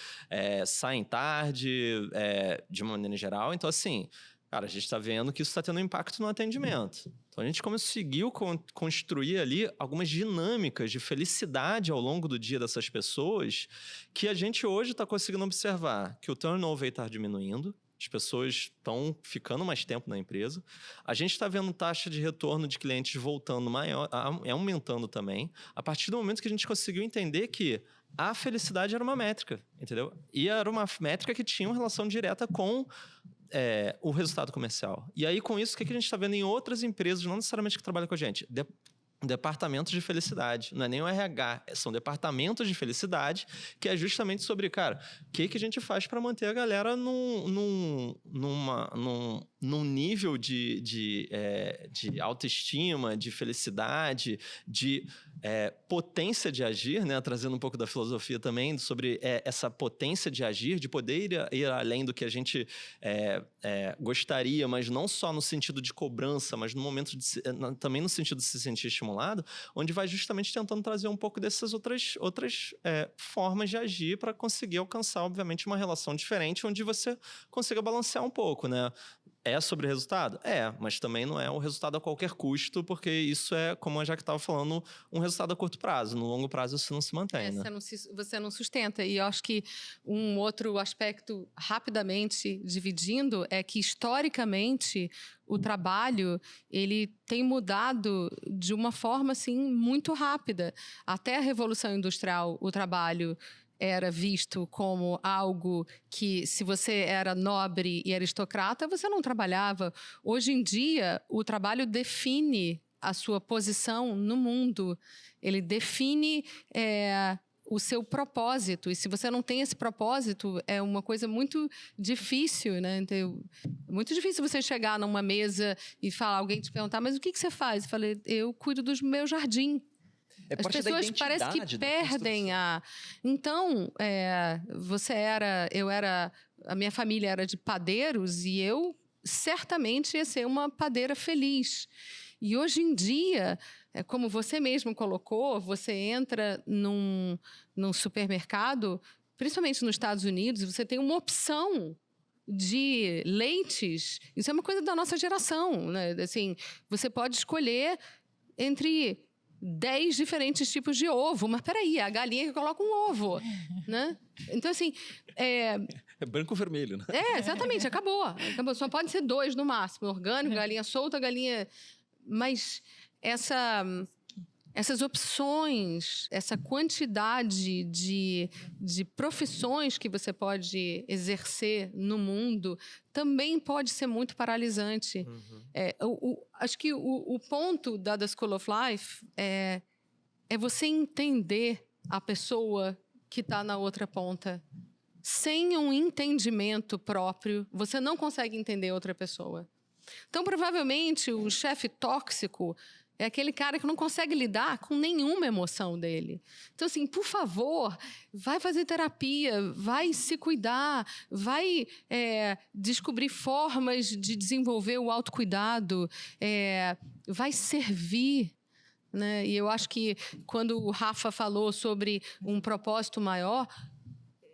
saem tarde, de uma maneira geral. Então, assim, cara, a gente está vendo que isso está tendo impacto no atendimento. Então, a gente conseguiu construir ali algumas dinâmicas de felicidade ao longo do dia dessas pessoas que a gente hoje está conseguindo observar que o turnover está diminuindo, as pessoas estão ficando mais tempo na empresa. A gente está vendo taxa de retorno de clientes voltando maior, aumentando também, a partir do momento que a gente conseguiu entender que a felicidade era uma métrica, entendeu? E era uma métrica que tinha uma relação direta com o resultado comercial. E aí, com isso, o que a gente está vendo em outras empresas, não necessariamente que trabalham com a gente? Departamentos de felicidade. Não é nem o RH, são departamentos de felicidade, que é justamente sobre, cara, o que a gente faz para manter a galera num nível de autoestima, de felicidade, de potência de agir, né? Trazendo um pouco da filosofia também sobre essa potência de agir, de poder ir além do que a gente gostaria, mas não só no sentido de cobrança, mas no momento também no sentido de se sentir estimulado, onde vai justamente tentando trazer um pouco dessas outras formas de agir para conseguir alcançar, obviamente, uma relação diferente, onde você consiga balancear um pouco, né? É sobre resultado? Mas também não é o resultado a qualquer custo, porque isso é, como a Jaque estava falando, um resultado a curto prazo. No longo prazo, isso não se mantém, né? Você não sustenta. E eu acho que um outro aspecto, rapidamente dividindo, é que, historicamente, o trabalho ele tem mudado de uma forma assim, muito rápida. Até a Revolução Industrial, o trabalho era visto como algo que, se você era nobre e aristocrata, você não trabalhava. Hoje em dia, o trabalho define a sua posição no mundo. Ele define o seu propósito. E se você não tem esse propósito, é uma coisa muito difícil, né? Então, muito difícil você chegar numa mesa e falar, alguém te perguntar, mas o que você faz? Eu falei, eu cuido do meu jardim. As pessoas parecem que perdem a... Então, a minha família era de padeiros e eu certamente ia ser uma padeira feliz. E hoje em dia, como você mesmo colocou, você entra num supermercado, principalmente nos Estados Unidos, você tem uma opção de leites. Isso é uma coisa da nossa geração, né? Assim, você pode escolher entre 10 diferentes tipos de ovo. Mas peraí, a galinha que coloca um ovo, né? Então, assim... É branco ou vermelho, né? Exatamente, acabou. Só pode ser 2 no máximo. Orgânico, galinha solta, galinha... Mas essas opções, essa quantidade de profissões que você pode exercer no mundo também pode ser muito paralisante. Acho que o ponto da School of Life é você entender a pessoa que está na outra ponta. Sem um entendimento próprio, você não consegue entender outra pessoa. Então, provavelmente, o chefe tóxico, É aquele cara que não consegue lidar com nenhuma emoção dele. Então, assim, por favor, vai fazer terapia, vai se cuidar, vai descobrir formas de desenvolver o autocuidado, vai servir. Né? E eu acho que quando o Rafa falou sobre um propósito maior,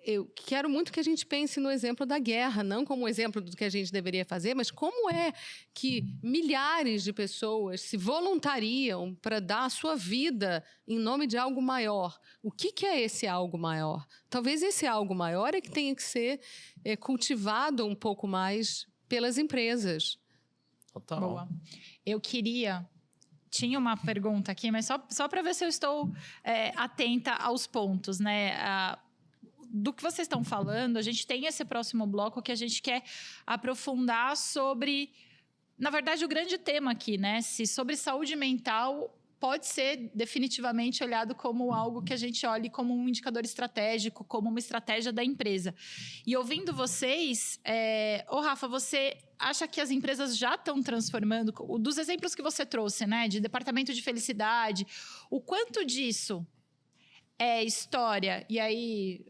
eu quero muito que a gente pense no exemplo da guerra, não como exemplo do que a gente deveria fazer, mas como é que milhares de pessoas se voluntariam para dar a sua vida em nome de algo maior. O que é esse algo maior? Talvez esse algo maior é que tenha que ser cultivado um pouco mais pelas empresas. Total. Boa. Eu queria... Tinha uma pergunta aqui, mas só para ver se eu estou atenta aos pontos, né? Do que vocês estão falando, a gente tem esse próximo bloco que a gente quer aprofundar sobre, na verdade, o grande tema aqui, né? Se sobre saúde mental pode ser definitivamente olhado como algo que a gente olhe como um indicador estratégico, como uma estratégia da empresa. E ouvindo vocês, Rafa, você acha que as empresas já estão transformando, dos exemplos que você trouxe, né? De departamento de felicidade, o quanto disso é história, e aí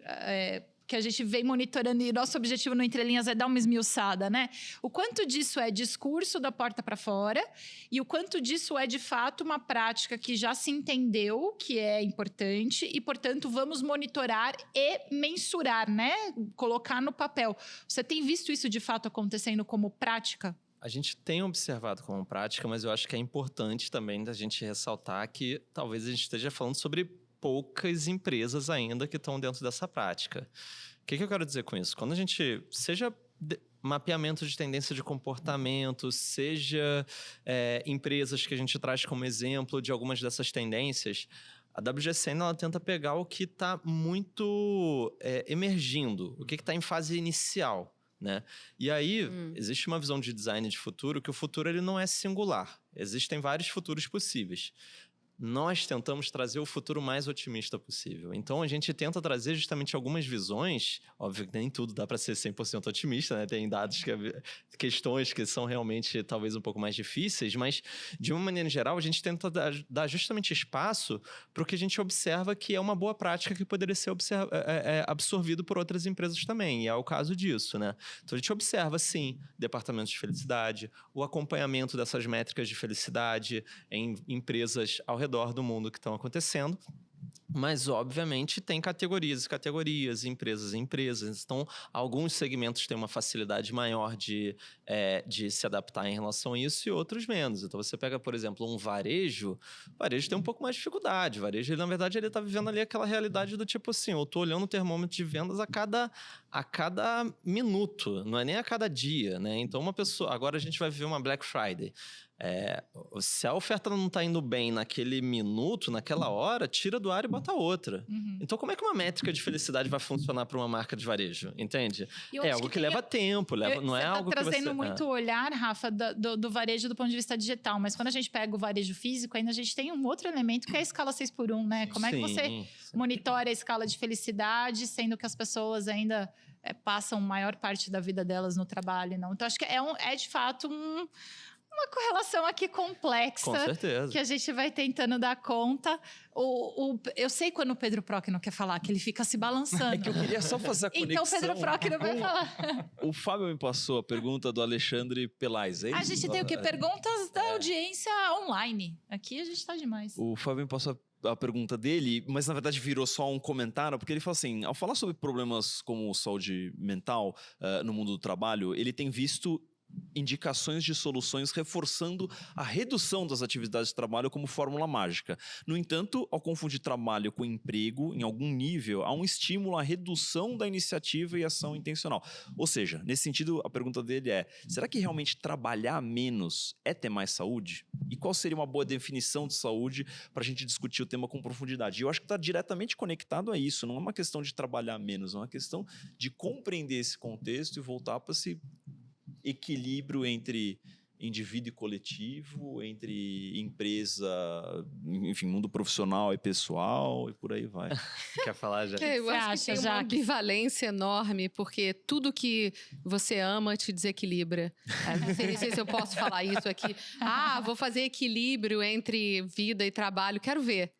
que a gente vem monitorando, e nosso objetivo no Entre Linhas é dar uma esmiuçada, né? O quanto disso é discurso da porta para fora e o quanto disso é, de fato, uma prática que já se entendeu que é importante e, portanto, vamos monitorar e mensurar, né? Colocar no papel. Você tem visto isso, de fato, acontecendo como prática? A gente tem observado como prática, mas eu acho que é importante também da gente ressaltar que talvez a gente esteja falando sobre poucas empresas ainda que estão dentro dessa prática. O que eu quero dizer com isso? Quando a gente, seja mapeamento de tendência de comportamento, seja empresas que a gente traz como exemplo de algumas dessas tendências, a WGSN ela tenta pegar o que está muito emergindo, o que está em fase inicial. Né? E aí, existe uma visão de design de futuro que o futuro ele não é singular. Existem vários futuros possíveis. Nós tentamos trazer o futuro mais otimista possível. Então, a gente tenta trazer justamente algumas visões. Óbvio que nem tudo dá para ser 100% otimista, né? Tem dados, questões que são realmente talvez um pouco mais difíceis, mas, de uma maneira geral, a gente tenta dar justamente espaço para o que a gente observa que é uma boa prática que poderia ser absorvido por outras empresas também. E é o caso disso, né? Então, a gente observa, sim, departamentos de felicidade, o acompanhamento dessas métricas de felicidade em empresas ao redor do mundo que estão acontecendo, mas obviamente tem categorias e categorias, empresas e empresas. Então, alguns segmentos têm uma facilidade maior de se adaptar em relação a isso e outros menos. Então, você pega, por exemplo, um varejo, o varejo tem um pouco mais de dificuldade. O varejo, na verdade, ele está vivendo ali aquela realidade do tipo assim, eu estou olhando o termômetro de vendas a cada minuto, não é nem a cada dia, né? Então, uma pessoa... Agora a gente vai viver uma Black Friday. Se a oferta não está indo bem naquele minuto, naquela hora, tira do ar e bota outra. Então, como é que uma métrica de felicidade vai funcionar para uma marca de varejo? Entende? É algo que leva tempo, não é algo que você... Você está trazendo muito o olhar, Rafa, do varejo do ponto de vista digital, mas quando a gente pega o varejo físico, ainda a gente tem um outro elemento que é a escala 6x1, né? Como é que você monitora a escala de felicidade, sendo que as pessoas ainda passam a maior parte da vida delas no trabalho, não? Então, acho que é de fato uma correlação aqui complexa. Com certeza. Que a gente vai tentando dar conta. Eu sei quando o Pedro Procno quer falar, que ele fica se balançando. É que eu queria só fazer a conexão. Então o Pedro Procno vai falar. O Fábio me passou a pergunta do Alexandre Pelais, é isso? A gente tem o quê? Perguntas da audiência online. Aqui a gente está demais. O Fábio me passou a pergunta dele, mas na verdade virou só um comentário, porque ele falou assim, ao falar sobre problemas como saúde mental no mundo do trabalho, ele tem visto indicações de soluções reforçando a redução das atividades de trabalho como fórmula mágica. No entanto, ao confundir trabalho com emprego, em algum nível, há um estímulo à redução da iniciativa e ação intencional. Ou seja, nesse sentido, a pergunta dele é, será que realmente trabalhar menos é ter mais saúde? E qual seria uma boa definição de saúde para a gente discutir o tema com profundidade? E eu acho que está diretamente conectado a isso, não é uma questão de trabalhar menos, é uma questão de compreender esse contexto e voltar para esse equilíbrio entre indivíduo e coletivo, entre empresa, enfim, mundo profissional e pessoal e por aí vai. Quer falar, já? Eu Você acho acha, que tem uma Jaque? ambivalência enorme, porque tudo que você ama te desequilibra. Não sei se eu posso falar isso aqui. Vou fazer equilíbrio entre vida e trabalho. Quero ver.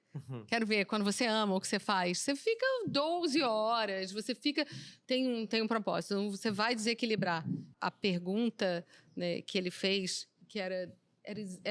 Quero ver, quando você ama o que você faz, você fica 12 horas, você fica... Tem um propósito, então você vai desequilibrar. A pergunta, né, que ele fez, que era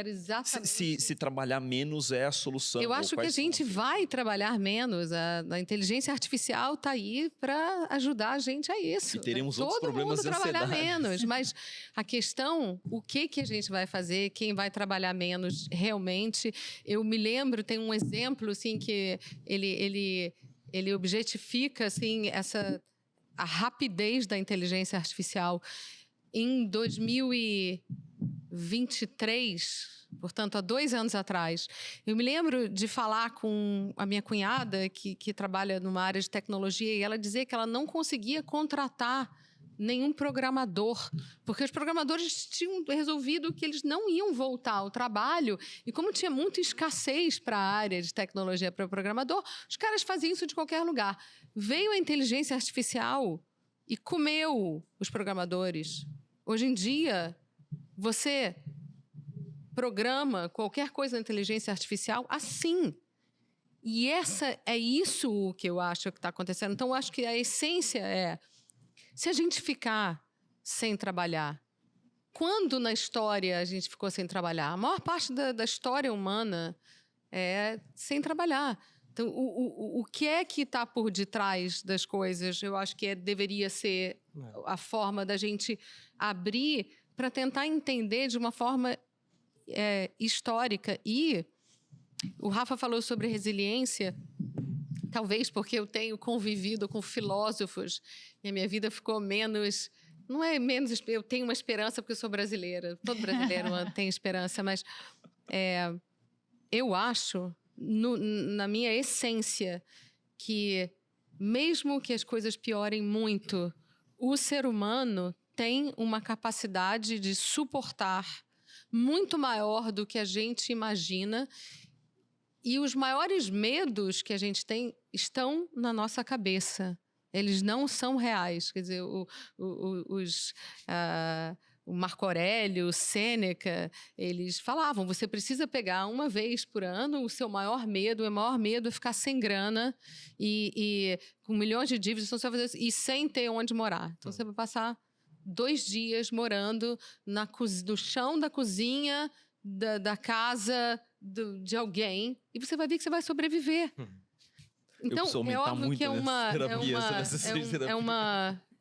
exatamente... Se trabalhar menos é a solução. Eu ou acho que a quais são gente as- vai trabalhar menos. A inteligência artificial está aí para ajudar a gente a isso. E teremos Todo outros problemas mundo de trabalhar ansiedade. menos. Mas a questão, o que a gente vai fazer, quem vai trabalhar menos realmente. Eu me lembro, tem um exemplo assim que ele objetifica assim a rapidez da inteligência artificial. Em 2023, portanto, há 2 anos atrás, eu me lembro de falar com a minha cunhada, que trabalha numa área de tecnologia, e ela dizer que ela não conseguia contratar nenhum programador, porque os programadores tinham resolvido que eles não iam voltar ao trabalho, e como tinha muita escassez para a área de tecnologia para o programador, os caras faziam isso de qualquer lugar. Veio a inteligência artificial e comeu os programadores. Hoje em dia, você programa qualquer coisa na inteligência artificial assim. E é isso que eu acho que está acontecendo. Então, eu acho que a essência é, se a gente ficar sem trabalhar, quando na história a gente ficou sem trabalhar? A maior parte da história humana é sem trabalhar. Então, o que é que está por detrás das coisas? Eu acho que deveria ser a forma da gente abrir para tentar entender de uma forma histórica. E o Rafa falou sobre resiliência, talvez porque eu tenho convivido com filósofos e a minha vida ficou menos... Não é menos... Eu tenho uma esperança porque eu sou brasileira. Todo brasileiro tem esperança, mas eu acho, na minha essência, que mesmo que as coisas piorem muito, o ser humano tem uma capacidade de suportar muito maior do que a gente imagina, e os maiores medos que a gente tem estão na nossa cabeça. Eles não são reais. Quer dizer, o Marco Aurélio, o Sêneca, eles falavam, você precisa pegar uma vez por ano o seu maior medo. O maior medo é ficar sem grana e com milhões de dívidas, então você vai fazer isso, e sem ter onde morar. Então você vai passar 2 dias morando no chão da cozinha da casa de alguém, e você vai ver que você vai sobreviver. Então, preciso é aumentar óbvio muito que minhas terapias, eu necessito de terapia.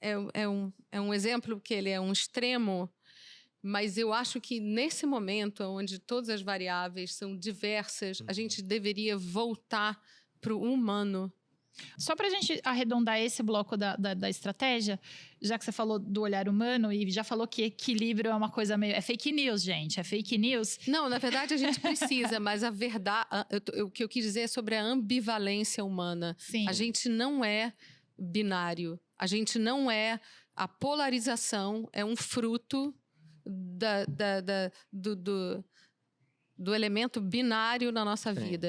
é um exemplo que ele é um extremo, mas eu acho que nesse momento, onde todas as variáveis são diversas, a gente deveria voltar para o humano. Só para a gente arredondar esse bloco da estratégia, já que você falou do olhar humano e já falou que equilíbrio é uma coisa meio... É fake news, gente. É fake news. Não, na verdade a gente precisa, mas a verdade... O que eu quis dizer é sobre a ambivalência humana. Sim. A gente não é binário. A gente não é... A polarização é um fruto do elemento binário na nossa vida.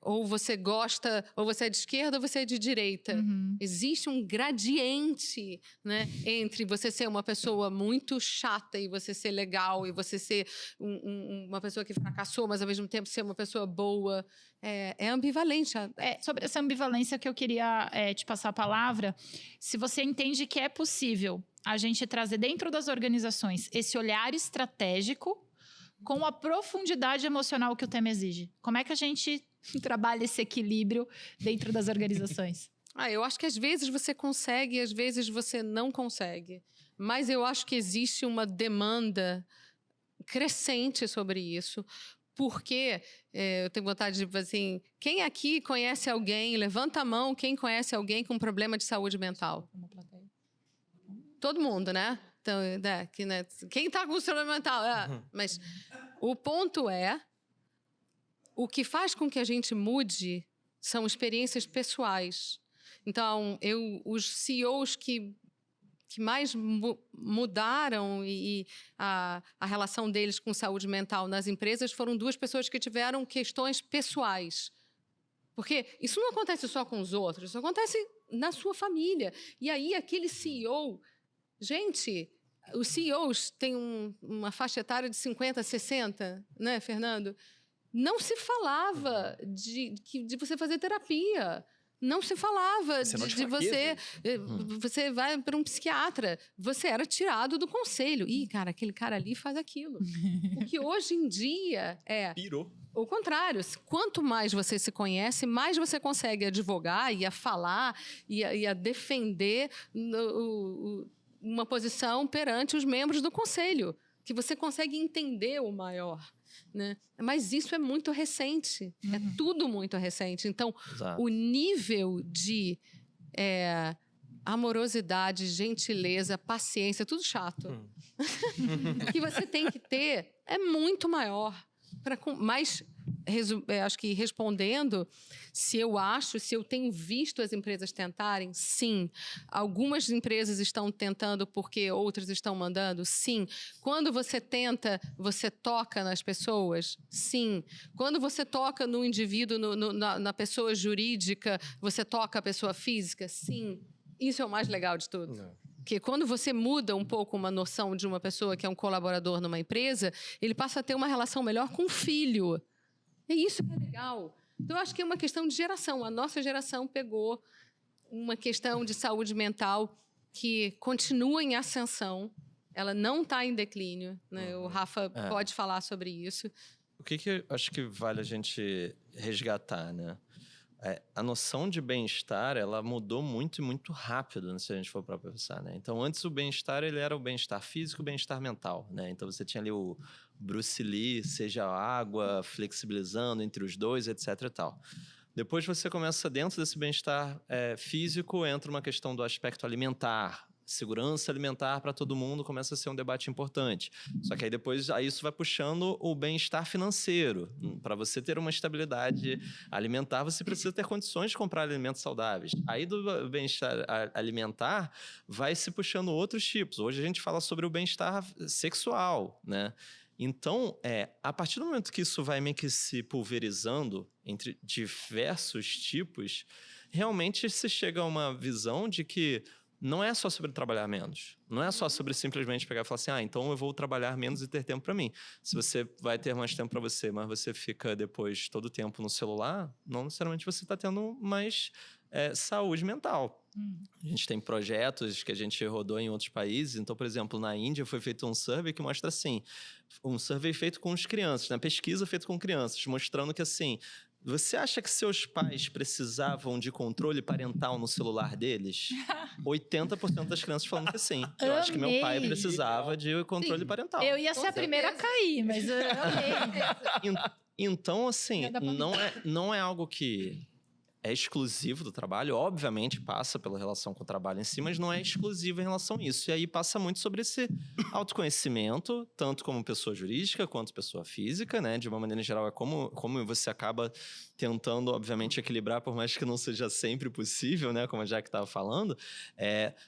Ou você gosta, ou você é de esquerda, ou você é de direita. Uhum. Existe um gradiente, né, entre você ser uma pessoa muito chata e você ser legal, e você ser uma pessoa que fracassou, mas ao mesmo tempo ser uma pessoa boa. É ambivalente. Sobre essa ambivalência que eu queria te passar a palavra, se você entende que é possível a gente trazer dentro das organizações esse olhar estratégico com a profundidade emocional que o tema exige. Como é que a gente trabalha esse equilíbrio dentro das organizações? Eu acho que às vezes você consegue, às vezes você não consegue. Mas eu acho que existe uma demanda crescente sobre isso, porque eu tenho vontade de dizer assim, quem aqui conhece alguém, levanta a mão, quem conhece alguém com problema de saúde mental? Todo mundo, né? Então, quem está com problema mental? Mas o ponto é, o que faz com que a gente mude são experiências pessoais. Então, os CEOs que que mais mudaram e a relação deles com saúde mental nas empresas foram 2 pessoas que tiveram questões pessoais. Porque isso não acontece só com os outros, isso acontece na sua família. E aí, aquele CEO... Gente, os CEOs têm uma faixa etária de 50, 60, né, Fernando? Não se falava de você fazer terapia. Não se falava de você... Você vai para um psiquiatra. Você era tirado do conselho. Ih, cara, aquele cara ali faz aquilo. O que hoje em dia é... Pirou. O contrário, quanto mais você se conhece, mais você consegue advogar e a falar e a defender uma posição perante os membros do conselho, que você consegue entender o maior, né? Mas isso é muito recente, é tudo muito recente. Então, Exato. o nível de amorosidade, gentileza, paciência, tudo chato, que você tem que ter é muito maior. Mas, acho que respondendo, se eu tenho visto as empresas tentarem, sim. Algumas empresas estão tentando porque outras estão mandando, sim. Quando você tenta, você toca nas pessoas, sim. Quando você toca no indivíduo, na pessoa jurídica, você toca a pessoa física, sim. Isso é o mais legal de tudo. Porque quando você muda um pouco uma noção de uma pessoa que é um colaborador numa empresa, ele passa a ter uma relação melhor com o filho. E isso que é legal. Então, eu acho que é uma questão de geração. A nossa geração pegou uma questão de saúde mental que continua em ascensão. Ela não está em declínio, né? O Rafa pode falar sobre isso. O que acho que vale a gente resgatar, né? A noção de bem-estar, ela mudou muito e muito rápido, né, se a gente for para pensar, né? Então, antes o bem-estar, ele era o bem-estar físico e o bem-estar mental, né? Então, você tinha ali o Bruce Lee, seja água, flexibilizando entre os dois, etc e tal. Depois você começa, dentro desse bem-estar físico, entra uma questão do aspecto alimentar. Segurança alimentar para todo mundo começa a ser um debate importante. Só que aí depois isso vai puxando o bem-estar financeiro. Para você ter uma estabilidade alimentar, você precisa ter condições de comprar alimentos saudáveis. Aí do bem-estar alimentar vai se puxando outros tipos. Hoje a gente fala sobre o bem-estar sexual, né? Então, a partir do momento que isso vai meio que se pulverizando entre diversos tipos, realmente se chega a uma visão de que não é só sobre trabalhar menos. Não é só sobre simplesmente pegar e falar assim, então eu vou trabalhar menos e ter tempo para mim. Se você vai ter mais tempo para você, mas você fica depois todo o tempo no celular, não necessariamente você está tendo mais saúde mental. A gente tem projetos que a gente rodou em outros países. Então, por exemplo, na Índia foi feito um survey que mostra assim, um survey feito com as crianças, né? Pesquisa feita com crianças, mostrando que assim, você acha que seus pais precisavam de controle parental no celular deles? 80% das crianças falando que sim. Eu acho que meu pai precisava de controle parental. Eu ia ser a primeira a cair, mas eu amei. Então, assim, não é algo que é exclusivo do trabalho. Obviamente, passa pela relação com o trabalho em si, mas não é exclusivo em relação a isso. E aí passa muito sobre esse autoconhecimento, tanto como pessoa jurídica quanto pessoa física, né? De uma maneira geral, é como você acaba tentando, obviamente, equilibrar, por mais que não seja sempre possível, né? Como a Jack estava falando.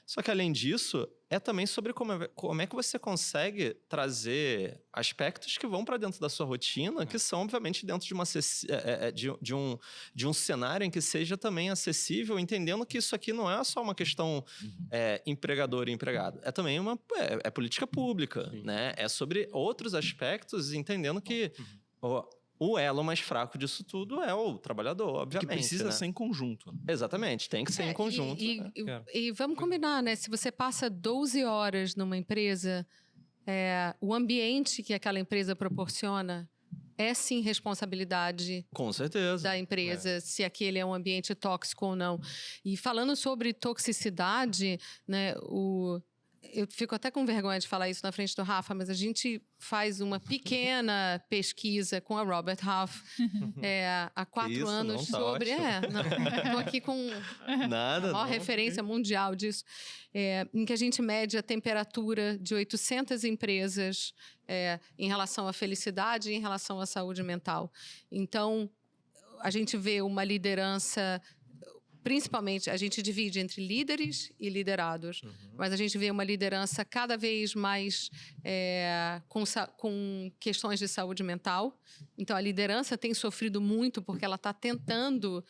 Só que, além disso, é também sobre como é que você consegue trazer aspectos que vão para dentro da sua rotina, que são, obviamente, dentro de um cenário em que seja também acessível, entendendo que isso aqui não é só uma questão empregador e empregado. É também uma política pública, né? É sobre outros aspectos, entendendo que o elo mais fraco disso tudo é o trabalhador, obviamente. Que precisa ser em conjunto. Exatamente, tem que ser em conjunto. E vamos combinar, né? Se você passa 12 horas numa empresa, o ambiente que aquela empresa proporciona é sim responsabilidade Com certeza. da empresa, se aquele é um ambiente tóxico ou não. E falando sobre toxicidade, né, eu fico até com vergonha de falar isso na frente do Rafa, mas a gente faz uma pequena pesquisa com a Robert Half há 4 anos não, tá sobre... Estou aqui com Nada, a maior referência mundial disso, em que a gente mede a temperatura de 800 empresas em relação à felicidade e em relação à saúde mental. Então, a gente vê uma liderança principalmente, a gente divide entre líderes e liderados, mas a gente vê uma liderança cada vez mais com questões de saúde mental. Então, a liderança tem sofrido muito porque ela está tentando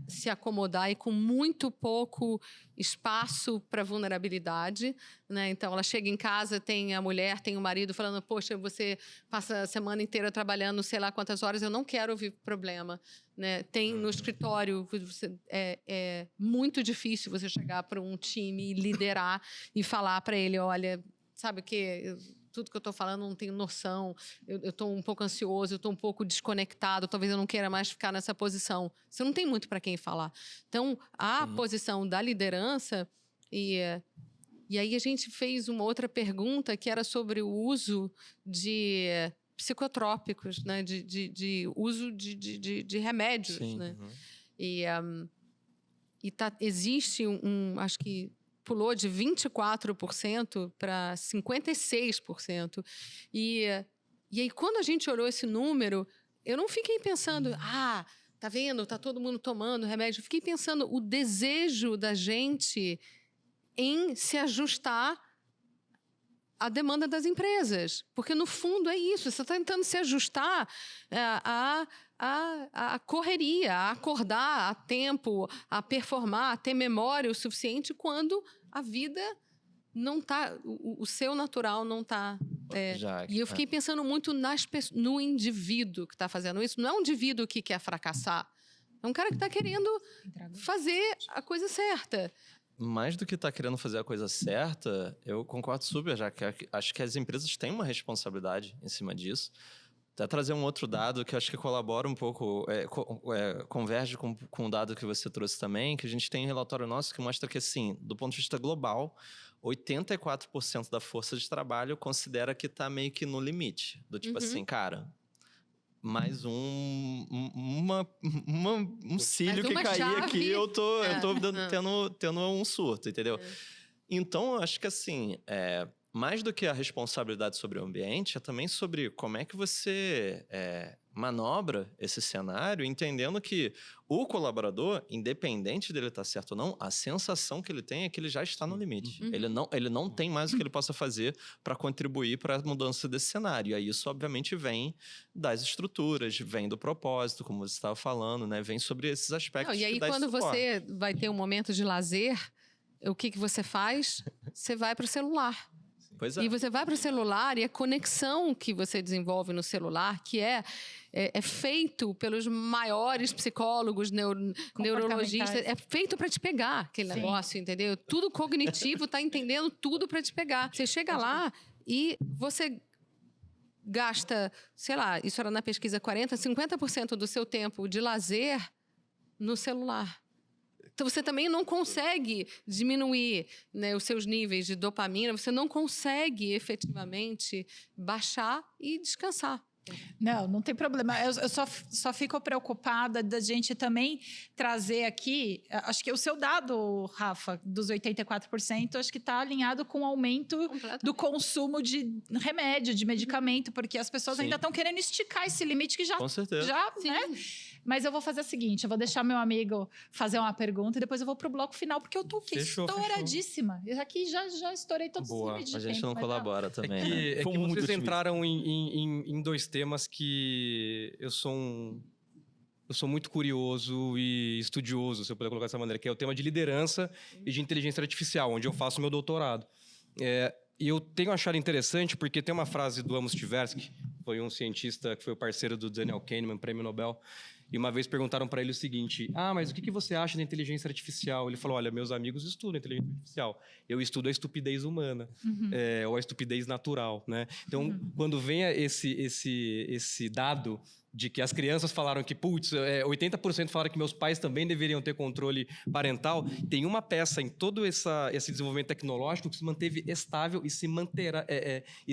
se acomodar e com muito pouco espaço para vulnerabilidade, né? Então, ela chega em casa, tem a mulher, tem o marido falando, poxa, você passa a semana inteira trabalhando sei lá quantas horas, eu não quero ouvir problema, né? Tem no escritório, é muito difícil você chegar para um time e liderar e falar para ele, olha, sabe o quê? Tudo que eu estou falando não tenho noção, eu estou um pouco ansioso, eu estou um pouco desconectado, talvez eu não queira mais ficar nessa posição. Você não tem muito para quem falar. Então, a posição da liderança, e aí a gente fez uma outra pergunta que era sobre o uso de psicotrópicos, né? de uso de remédios. Sim. Né? Existe acho que pulou de 24% para 56%. E aí, quando a gente olhou esse número, eu não fiquei pensando, tá vendo, tá todo mundo tomando remédio. Eu fiquei pensando o desejo da gente em se ajustar à demanda das empresas. Porque, no fundo, é isso. Você está tentando se ajustar a correria, a acordar a tempo, a performar, a ter memória o suficiente quando a vida não está, o seu natural não está. E eu fiquei pensando muito no indivíduo que está fazendo isso. Não é um indivíduo que quer fracassar. É um cara que está querendo fazer a coisa certa. Mais do que estar querendo fazer a coisa certa, eu concordo super, já que acho que as empresas têm uma responsabilidade em cima disso. Até trazer um outro dado que eu acho que colabora um pouco, converge com o dado que você trouxe também, que a gente tem um relatório nosso que mostra que, assim, do ponto de vista global, 84% da força de trabalho considera que está meio que no limite. Do tipo assim, cara, mais um cílio que cair aqui, eu tô tendo um surto, entendeu? Então, eu acho que, assim, mais do que a responsabilidade sobre o ambiente, é também sobre como é que você manobra esse cenário, entendendo que o colaborador, independente dele estar certo ou não, a sensação que ele tem é que ele já está no limite. Ele não tem mais o que ele possa fazer para contribuir para a mudança desse cenário. E aí isso, obviamente, vem das estruturas, vem do propósito, como você estava falando, né? Vem sobre esses aspectos. E aí, quando você vai ter um momento de lazer, o que você faz? Você vai para o celular. Pois é. E você vai para o celular e a conexão que você desenvolve no celular, que é feito pelos maiores psicólogos, neurologistas, é feito para te pegar aquele negócio, entendeu? Tudo cognitivo está entendendo tudo para te pegar. Você chega lá e você gasta, sei lá, isso era na pesquisa 50% do seu tempo de lazer no celular. Então, você também não consegue diminuir, né, os seus níveis de dopamina, você não consegue efetivamente baixar e descansar. Não tem problema. Eu só fico preocupada da gente também trazer aqui. Acho que o seu dado, Rafa, dos 84%, acho que está alinhado com o aumento do consumo de remédio, de medicamento, porque as pessoas ainda estão querendo esticar esse limite que já. Com certeza. Né? Mas eu vou fazer o seguinte: eu vou deixar meu amigo fazer uma pergunta e depois eu vou pro bloco final, porque eu tô aqui estouradíssima. Eu aqui já estourei todos os limites de tempo. A gente não colabora também. É que vocês entraram em dois temas que eu sou muito curioso e estudioso, se eu puder colocar dessa maneira, que é o tema de liderança e de inteligência artificial, onde eu faço meu doutorado. E eu tenho achado interessante porque tem uma frase do Amos Tversky, foi um cientista que foi o parceiro do Daniel Kahneman, prêmio Nobel, e uma vez perguntaram para ele o seguinte: mas o que você acha da inteligência artificial? Ele falou: olha, meus amigos estudam inteligência artificial. Eu estudo a estupidez humana, ou a estupidez natural, né? Então, quando vem esse dado de que as crianças falaram que, 80% falaram que meus pais também deveriam ter controle parental, tem uma peça em todo esse desenvolvimento tecnológico que se manteve estável e se manterá,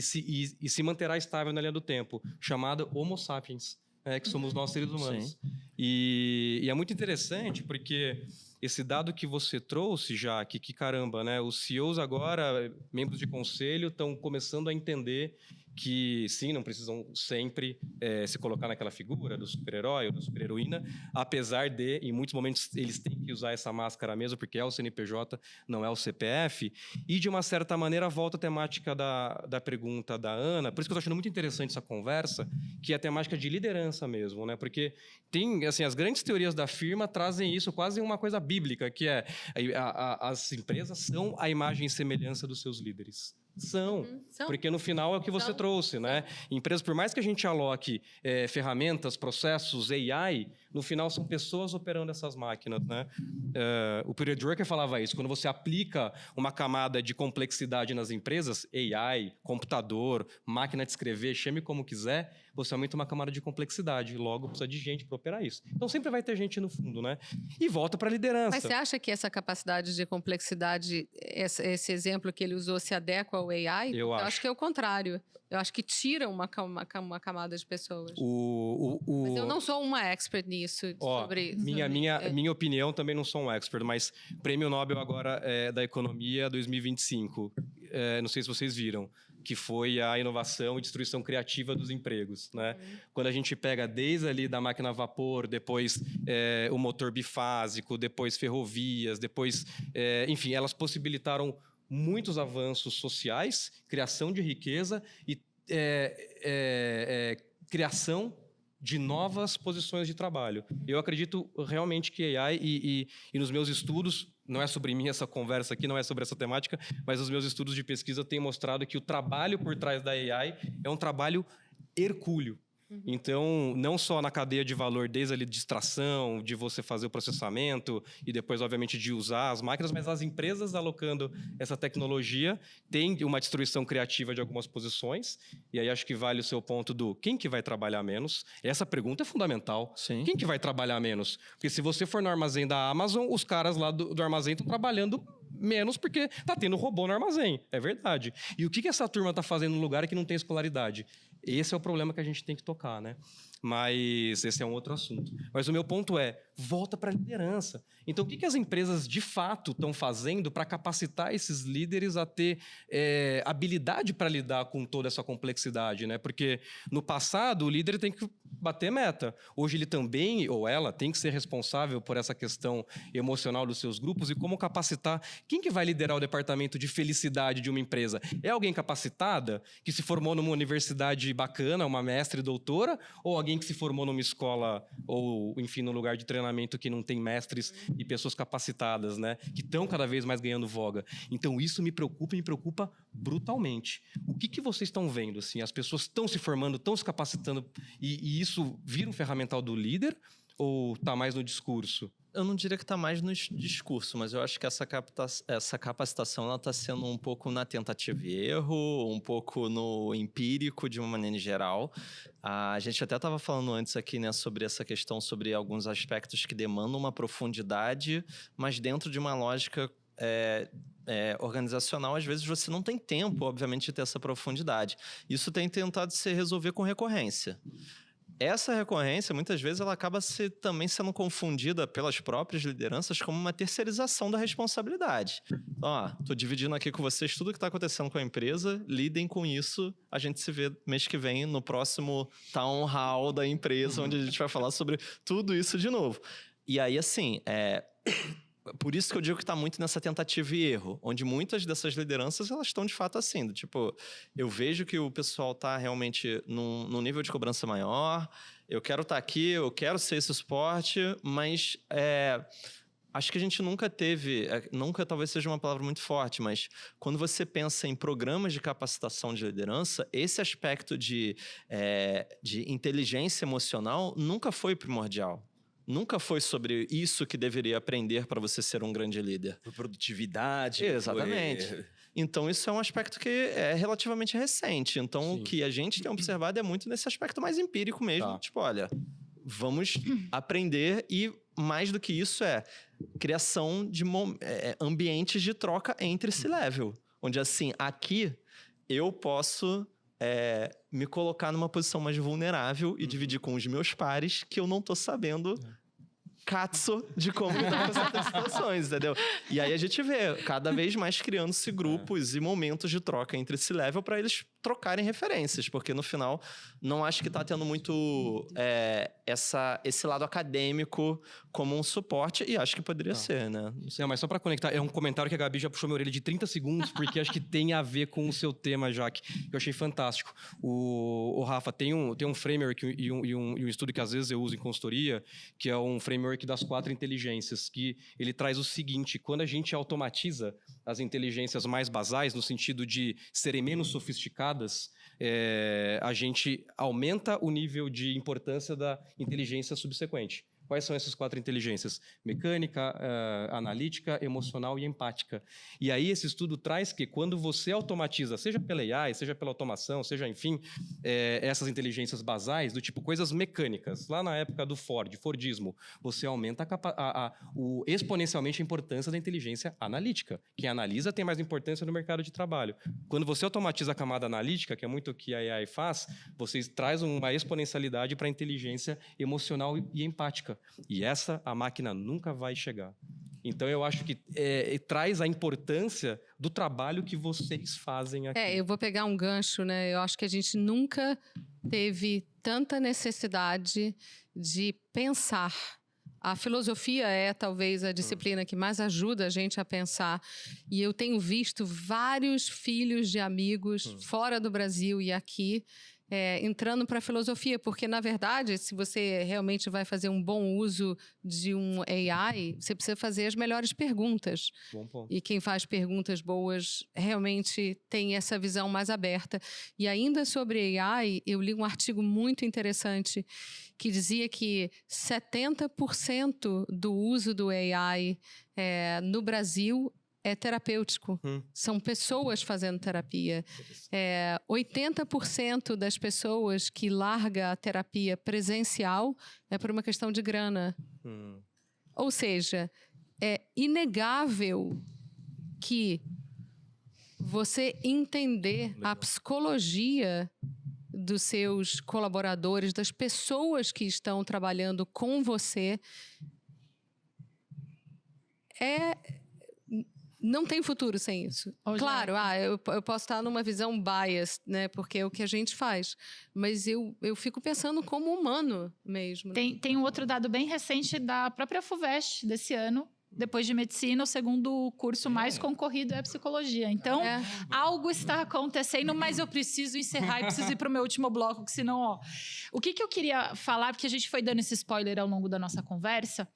se manterá estável na linha do tempo, chamada Homo sapiens. Que somos nós seres humanos. E é muito interessante porque esse dado que você trouxe já, que caramba, né? Os CEOs agora, membros de conselho, estão começando a entender que, sim, não precisam sempre se colocar naquela figura do super-herói ou da super-heroína, apesar de, em muitos momentos, eles têm que usar essa máscara mesmo, porque é o CNPJ, não é o CPF. E, de uma certa maneira, volta a temática da pergunta da Ana. Por isso que eu estou achando muito interessante essa conversa, que é a temática de liderança mesmo, né? Porque tem, assim, as grandes teorias da firma trazem isso quase uma coisa bíblica, que é as empresas são a imagem e semelhança dos seus líderes. São, porque no final é o que você trouxe, né? Empresas, por mais que a gente aloque ferramentas, processos, AI, no final são pessoas operando essas máquinas, né? O Peter Drucker falava isso, quando você aplica uma camada de complexidade nas empresas, AI, computador, máquina de escrever, chame como quiser, você aumenta uma camada de complexidade, logo precisa de gente para operar isso. Então sempre vai ter gente no fundo, né? E volta para a liderança. Mas você acha que essa capacidade de complexidade, esse exemplo que ele usou, se adequa ao AI? Eu acho que é o contrário. Eu acho que tira uma camada de pessoas. Mas eu não sou uma expert nisso. Minha opinião, também não sou um expert, mas Prêmio Nobel agora da Economia 2025. Não sei se vocês viram, que foi a inovação e destruição criativa dos empregos, né? Quando a gente pega desde ali da máquina a vapor, depois o motor bifásico, depois ferrovias, depois... enfim, elas possibilitaram muitos avanços sociais, criação de riqueza e criação de novas posições de trabalho. Eu acredito realmente que AI e nos meus estudos, não é sobre mim essa conversa aqui, não é sobre essa temática, mas os meus estudos de pesquisa têm mostrado que o trabalho por trás da AI é um trabalho hercúleo. Então, não só na cadeia de valor, desde ali de extração, de você fazer o processamento e depois, obviamente, de usar as máquinas, mas as empresas alocando essa tecnologia têm uma destruição criativa de algumas posições. E aí acho que vale o seu ponto do quem que vai trabalhar menos. Essa pergunta é fundamental. Sim. Quem que vai trabalhar menos? Porque se você for no armazém da Amazon, os caras lá do armazém estão trabalhando menos porque tá tendo robô no armazém. É verdade. E o que essa turma tá fazendo no lugar que não tem escolaridade? Esse é o problema que a gente tem que tocar, né? Mas esse é um outro assunto. Mas o meu ponto é, volta para a liderança. Então, o que as empresas, de fato, estão fazendo para capacitar esses líderes a ter habilidade para lidar com toda essa complexidade, né? Porque, no passado, o líder tem que bater meta. Hoje, ele também, ou ela, tem que ser responsável por essa questão emocional dos seus grupos e como capacitar. Quem que vai liderar o departamento de felicidade de uma empresa? É alguém capacitada, que se formou numa universidade bacana, uma mestre, doutora, ou alguém que se formou numa escola ou, enfim, num lugar de treinamento que não tem mestres e pessoas capacitadas, né? Que estão cada vez mais ganhando voga. Então, isso me preocupa brutalmente. O que vocês estão vendo? Assim, as pessoas estão se formando, estão se capacitando e isso vira um ferramental do líder ou está mais no discurso? Eu não diria que está mais no discurso, mas eu acho que essa capacitação está sendo um pouco na tentativa e erro, um pouco no empírico, de uma maneira geral. A gente até estava falando antes aqui, né, sobre essa questão, sobre alguns aspectos que demandam uma profundidade, mas dentro de uma lógica organizacional, às vezes você não tem tempo, obviamente, de ter essa profundidade. Isso tem tentado se resolver com recorrência. Essa recorrência, muitas vezes, ela acaba também sendo confundida pelas próprias lideranças como uma terceirização da responsabilidade. Ó, tô dividindo aqui com vocês tudo que está acontecendo com a empresa, lidem com isso, a gente se vê mês que vem no próximo Town Hall da empresa, onde a gente vai falar sobre tudo isso de novo. E aí, assim, por isso que eu digo que está muito nessa tentativa e erro, onde muitas dessas lideranças, elas estão de fato assim, do tipo, eu vejo que o pessoal está realmente num nível de cobrança maior, eu quero estar aqui, eu quero ser esse suporte, mas acho que a gente nunca teve, nunca talvez seja uma palavra muito forte, mas quando você pensa em programas de capacitação de liderança, esse aspecto de inteligência emocional nunca foi primordial. Nunca foi sobre isso que deveria aprender para você ser um grande líder. Por produtividade. Exatamente. Então, isso é um aspecto que é relativamente recente. Então, o que a gente tem observado é muito nesse aspecto mais empírico mesmo. Tá. Tipo, olha, vamos aprender e, mais do que isso, criação de ambientes de troca entre C-level. Onde, assim, aqui eu posso me colocar numa posição mais vulnerável e dividir com os meus pares que eu não estou sabendo katsu de como lidar com certas situações, entendeu? E aí a gente vê cada vez mais criando-se grupos e momentos de troca entre C-level para eles trocarem referências, porque no final não acho que tá tendo muito esse lado acadêmico como um suporte, e acho que poderia ser, né? Não, mas só para conectar, é um comentário que a Gabi já puxou minha orelha de 30 segundos, porque acho que tem a ver com o seu tema, Jaque, que eu achei fantástico. O Rafa, tem um framework e um estudo que às vezes eu uso em consultoria, que é um framework das 4 inteligências, que ele traz o seguinte: quando a gente automatiza as inteligências mais basais, no sentido de serem menos sofisticadas, a gente aumenta o nível de importância da inteligência subsequente. Quais são essas 4 inteligências? Mecânica, analítica, emocional e empática. E aí esse estudo traz que quando você automatiza, seja pela AI, seja pela automação, seja, enfim, essas inteligências basais, do tipo coisas mecânicas, lá na época do Fordismo, você aumenta exponencialmente a importância da inteligência analítica. Quem analisa tem mais importância no mercado de trabalho. Quando você automatiza a camada analítica, que é muito o que a AI faz, você traz uma exponencialidade para a inteligência emocional e empática. E essa a máquina nunca vai chegar. Então eu acho que traz a importância do trabalho que vocês fazem aqui. Eu vou pegar um gancho, né? Eu acho que a gente nunca teve tanta necessidade de pensar. A filosofia é talvez a disciplina que mais ajuda a gente a pensar. E eu tenho visto vários filhos de amigos fora do Brasil e aqui entrando para a filosofia, porque, na verdade, se você realmente vai fazer um bom uso de um AI, você precisa fazer as melhores perguntas. Bom ponto. E quem faz perguntas boas realmente tem essa visão mais aberta. E ainda sobre AI, eu li um artigo muito interessante que dizia que 70% do uso do AI no Brasil é terapêutico. São pessoas fazendo terapia. 80% das pessoas que larga a terapia presencial é por uma questão de grana. Ou seja, é inegável que você entender a psicologia dos seus colaboradores, das pessoas que estão trabalhando com você, não tem futuro sem isso. Claro, eu posso estar numa visão bias, né? Porque é o que a gente faz. Mas eu fico pensando como humano mesmo. Tem um outro dado bem recente da própria FUVEST desse ano. Depois de medicina, o segundo curso mais concorrido é psicologia. Então, algo está acontecendo, mas eu preciso encerrar e preciso ir para o meu último bloco, que senão, O que eu queria falar, porque a gente foi dando esse spoiler ao longo da nossa conversa,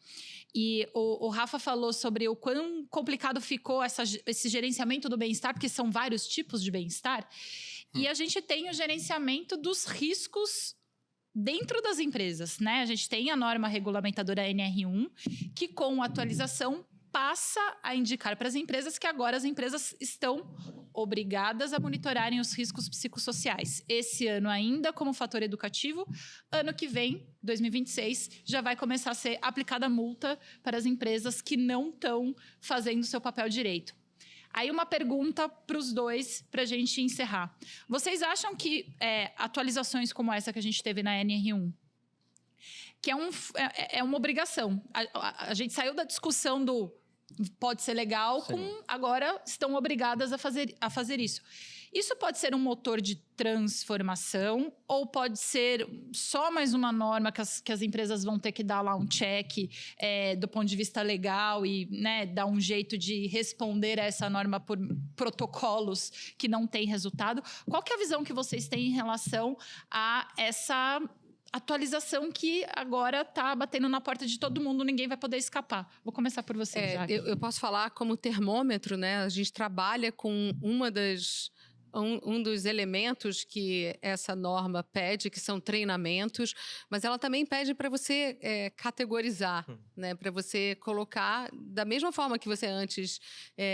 e o Rafa falou sobre o quão complicado ficou esse gerenciamento do bem-estar, porque são vários tipos de bem-estar, e a gente tem o gerenciamento dos riscos dentro das empresas, né? A gente tem a norma regulamentadora NR1, que com atualização passa a indicar para as empresas que agora as empresas estão obrigadas a monitorarem os riscos psicossociais. Esse ano ainda como fator educativo, ano que vem, 2026, já vai começar a ser aplicada multa para as empresas que não estão fazendo o seu papel direito. Aí uma pergunta para os dois, para a gente encerrar. Vocês acham que atualizações como essa que a gente teve na NR1, que é uma obrigação, a gente saiu da discussão do pode ser legal, agora estão obrigadas a fazer isso. Isso pode ser um motor de transformação ou pode ser só mais uma norma que as empresas vão ter que dar lá um check do ponto de vista legal e, né, dar um jeito de responder a essa norma por protocolos que não têm resultado? Qual que é a visão que vocês têm em relação a essa atualização que agora está batendo na porta de todo mundo, ninguém vai poder escapar? Vou começar por você, Jaque. Eu posso falar como termômetro, né? A gente trabalha com um dos elementos que essa norma pede, que são treinamentos, mas ela também pede para você categorizar, né? Para você colocar, da mesma forma que você antes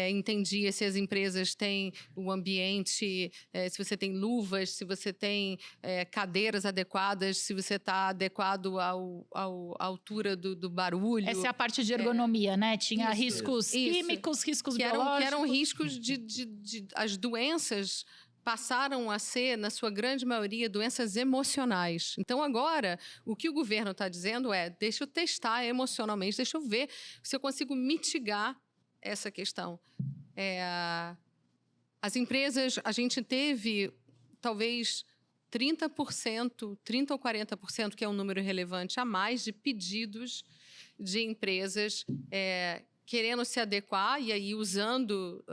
entendia se as empresas têm o ambiente, se você tem luvas, se você tem cadeiras adequadas, se você está adequado à altura do barulho. Essa é a parte de ergonomia, né? Tinha riscos químicos, riscos biológicos. Que eram riscos de as doenças passaram a ser, na sua grande maioria, doenças emocionais. Então, agora, o que o governo está dizendo é: deixa eu testar emocionalmente, deixa eu ver se eu consigo mitigar essa questão. As empresas, a gente teve, talvez, 30% ou 40%, que é um número relevante, a mais de pedidos de empresas querendo se adequar e aí usando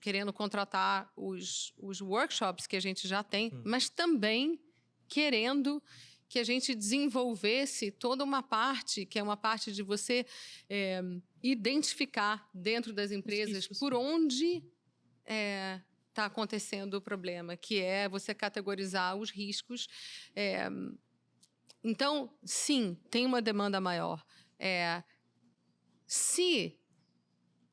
querendo contratar os workshops que a gente já tem, mas também querendo que a gente desenvolvesse toda uma parte, que é uma parte de você identificar dentro das empresas por onde está acontecendo o problema, que é você categorizar os riscos. Então, sim, tem uma demanda maior. Se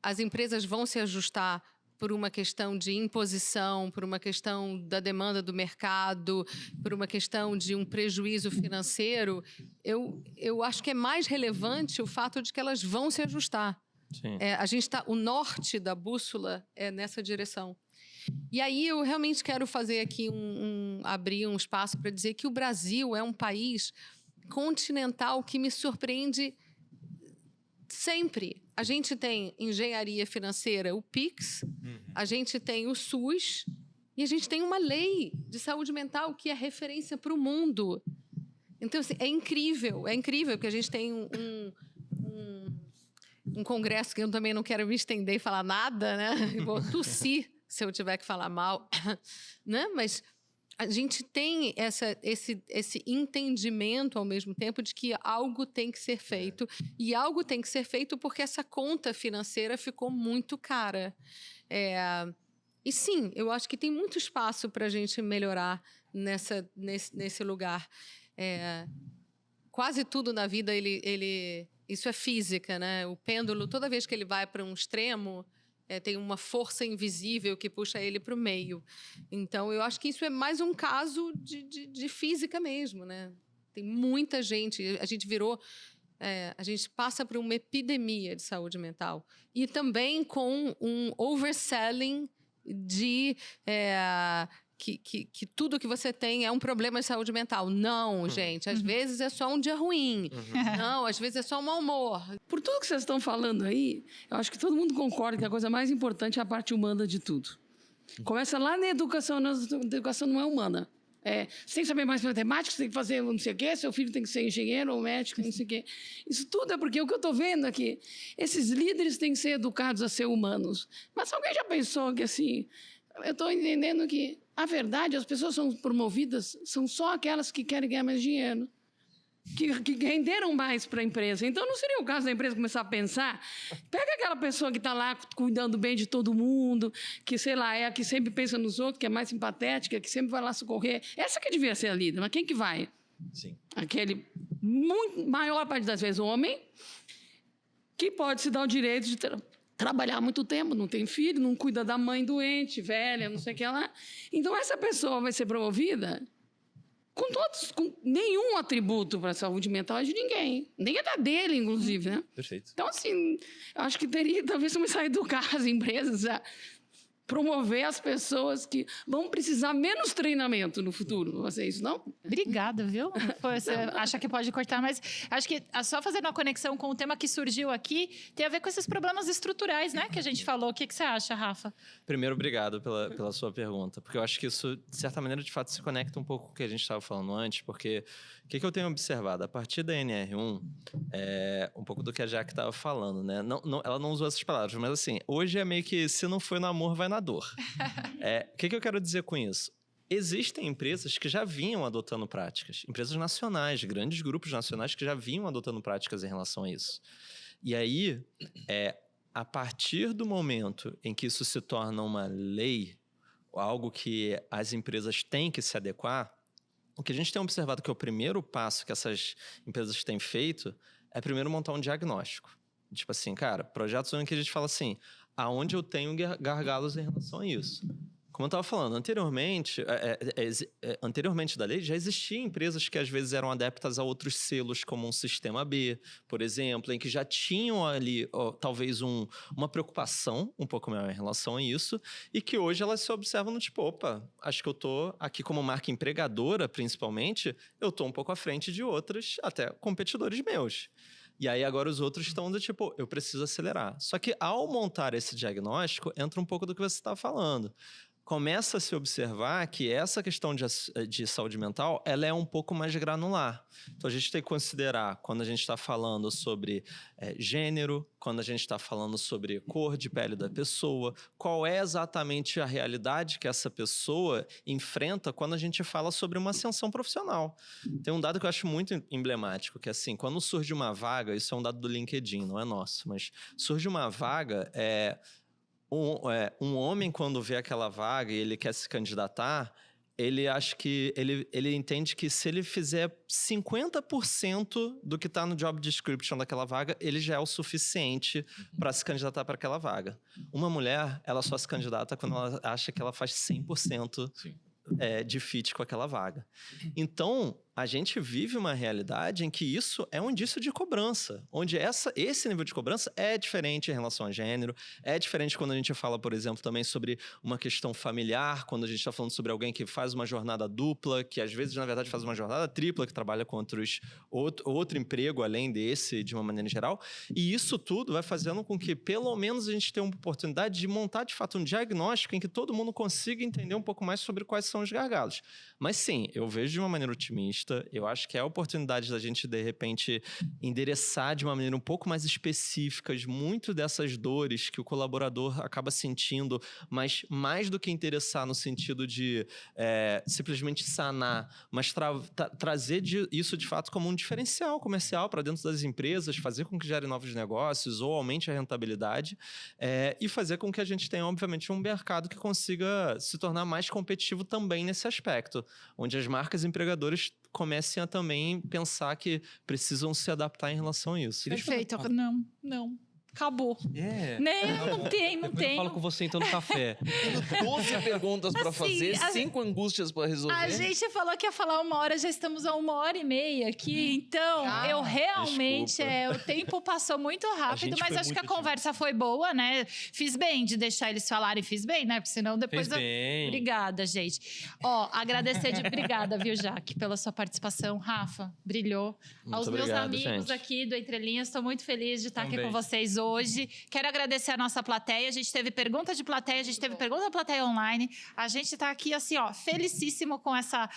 as empresas vão se ajustar por uma questão de imposição, por uma questão da demanda do mercado, por uma questão de um prejuízo financeiro, eu acho que é mais relevante o fato de que elas vão se ajustar. Sim. A gente o norte da bússola é nessa direção. E aí eu realmente quero fazer aqui abrir um espaço para dizer que o Brasil é um país continental que me surpreende sempre. A gente tem engenharia financeira, o PIX, a gente tem o SUS e a gente tem uma lei de saúde mental que é referência para o mundo. Então, assim, é incrível, porque a gente tem um congresso que eu também não quero me estender e falar nada, né? Eu vou tossir se eu tiver que falar mal, né? Mas a gente tem esse entendimento, ao mesmo tempo, de que algo tem que ser feito. E algo tem que ser feito porque essa conta financeira ficou muito cara. E sim, eu acho que tem muito espaço para a gente melhorar nesse lugar. Quase tudo na vida, isso é física, né? O pêndulo, toda vez que ele vai para um extremo, tem uma força invisível que puxa ele para o meio. Então, eu acho que isso é mais um caso de física mesmo, né? Tem muita gente, a gente passa por uma epidemia de saúde mental. E também com um overselling de que tudo que você tem é um problema de saúde mental. Não, gente. Às vezes é só um dia ruim. Não, às vezes é só um mau humor. Por tudo que vocês estão falando aí, eu acho que todo mundo concorda que a coisa mais importante é a parte humana de tudo. Começa lá na educação não é humana. Você tem que saber mais matemática, você tem que fazer não sei o quê, seu filho tem que ser engenheiro ou médico, não sei o quê. Isso tudo é porque o que eu estou vendo aqui, esses líderes têm que ser educados a ser humanos. Mas alguém já pensou que, assim, eu estou entendendo que, a verdade, as pessoas são promovidas, são só aquelas que querem ganhar mais dinheiro, que renderam mais para a empresa. Então, não seria o caso da empresa começar a pensar, pega aquela pessoa que está lá cuidando bem de todo mundo, que, sei lá, é a que sempre pensa nos outros, que é mais simpatética, que sempre vai lá socorrer. Essa que devia ser a líder, mas quem que vai? Sim. Aquele, maior parte das vezes, homem, que pode se dar o direito de trabalhar há muito tempo, não tem filho, não cuida da mãe doente, velha, não sei o que lá. Então, essa pessoa vai ser promovida com nenhum atributo para a saúde mental de ninguém. Nem é da dele, inclusive, né? Perfeito. Então, assim, eu acho que teria, talvez, começar a educar as empresas a promover as pessoas que vão precisar menos treinamento no futuro. Vocês não? Obrigada, viu? Você acha que pode cortar, mas acho que só fazendo uma conexão com o tema que surgiu aqui, tem a ver com esses problemas estruturais, né? Que a gente falou. O que você acha, Rafa? Primeiro, obrigado pela sua pergunta, porque eu acho que isso, de certa maneira, de fato, se conecta um pouco com o que a gente estava falando antes, porque o que eu tenho observado? A partir da NR1, um pouco do que a Jaque estava falando, né? Ela não usou essas palavras, mas assim, hoje é meio que se não foi no amor, vai na dor. O que eu quero dizer com isso? Existem empresas que já vinham adotando práticas, empresas nacionais, grandes grupos nacionais que já vinham adotando práticas em relação a isso. E aí, a partir do momento em que isso se torna uma lei, algo que as empresas têm que se adequar, o que a gente tem observado que é o primeiro passo que essas empresas têm feito é primeiro montar um diagnóstico. Tipo assim, cara, projetos onde a gente fala assim, aonde eu tenho gargalos em relação a isso? Como eu estava falando, anteriormente da lei, já existiam empresas que às vezes eram adeptas a outros selos, como um Sistema B, por exemplo, em que já tinham ali talvez uma preocupação um pouco maior em relação a isso, e que hoje elas se observam no tipo, opa, acho que eu estou aqui como marca empregadora, principalmente, eu estou um pouco à frente de outros, até competidores meus. E aí agora os outros estão do tipo, eu preciso acelerar. Só que ao montar esse diagnóstico, entra um pouco do que você está falando. Começa a se observar que essa questão de saúde mental, ela é um pouco mais granular. Então, a gente tem que considerar, quando a gente está falando sobre gênero, quando a gente está falando sobre cor de pele da pessoa, qual é exatamente a realidade que essa pessoa enfrenta quando a gente fala sobre uma ascensão profissional. Tem um dado que eu acho muito emblemático, que é assim, quando surge uma vaga, isso é um dado do LinkedIn, não é nosso, mas surge uma vaga... Um homem, quando vê aquela vaga e ele quer se candidatar, ele acha que ele entende que se ele fizer 50% do que está no job description daquela vaga, ele já é o suficiente para se candidatar para aquela vaga. Uma mulher, ela só se candidata quando ela acha que ela faz 100% de fit com aquela vaga. Então, a gente vive uma realidade em que isso é um indício de cobrança, onde esse nível de cobrança é diferente em relação a gênero, é diferente quando a gente fala, por exemplo, também sobre uma questão familiar, quando a gente está falando sobre alguém que faz uma jornada dupla, que às vezes, na verdade, faz uma jornada tripla, que trabalha com outro emprego além desse, de uma maneira geral, e isso tudo vai fazendo com que, pelo menos, a gente tenha uma oportunidade de montar, de fato, um diagnóstico em que todo mundo consiga entender um pouco mais sobre quais são os gargalos. Mas sim, eu vejo de uma maneira otimista. Eu acho que é a oportunidade da gente, de repente, endereçar de uma maneira um pouco mais específica muito dessas dores que o colaborador acaba sentindo, mas mais do que interessar no sentido de simplesmente sanar, mas trazer isso, de fato, como um diferencial comercial para dentro das empresas, fazer com que gere novos negócios ou aumente a rentabilidade e fazer com que a gente tenha, obviamente, um mercado que consiga se tornar mais competitivo também nesse aspecto, onde as marcas empregadoras comecem a também pensar que precisam se adaptar em relação a isso. Perfeito. Não. Acabou. Não tem. Eu falo com você então no café. 12 perguntas para fazer, 5 angústias para resolver. A gente falou que ia falar 1 hora, já estamos a 1h30 aqui. Então, eu realmente... o tempo passou muito rápido, mas acho que a conversa foi boa, né? Fiz bem de deixar eles falarem, fiz bem, né? Porque senão depois... Obrigada, gente. Obrigada, viu, Jaque, pela sua participação. Rafa, brilhou. Muito Aos meus obrigado, amigos gente. aqui do Entre Linhas, estou muito feliz de estar aqui com vocês hoje. Quero agradecer a nossa plateia. A gente teve pergunta de plateia, a gente teve pergunta da plateia online. A gente está aqui, assim, felicíssimo com essa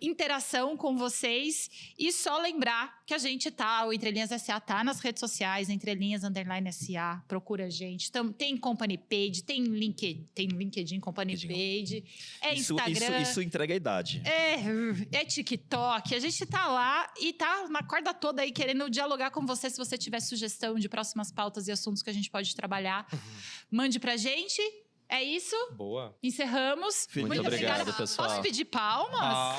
interação com vocês. E só lembrar que a gente o Entre Linhas SA tá nas redes sociais, Entre Linhas _SA. Procura a gente. Tem Company Page, tem LinkedIn Company Page. Instagram. Isso entrega a idade. É TikTok. A gente tá lá e tá na corda toda aí querendo dialogar com você. Se você tiver sugestão de próximas pautas e assuntos que a gente pode trabalhar, mande pra gente. É isso? Boa. Encerramos. Muito obrigado, pessoal. Posso pedir palmas?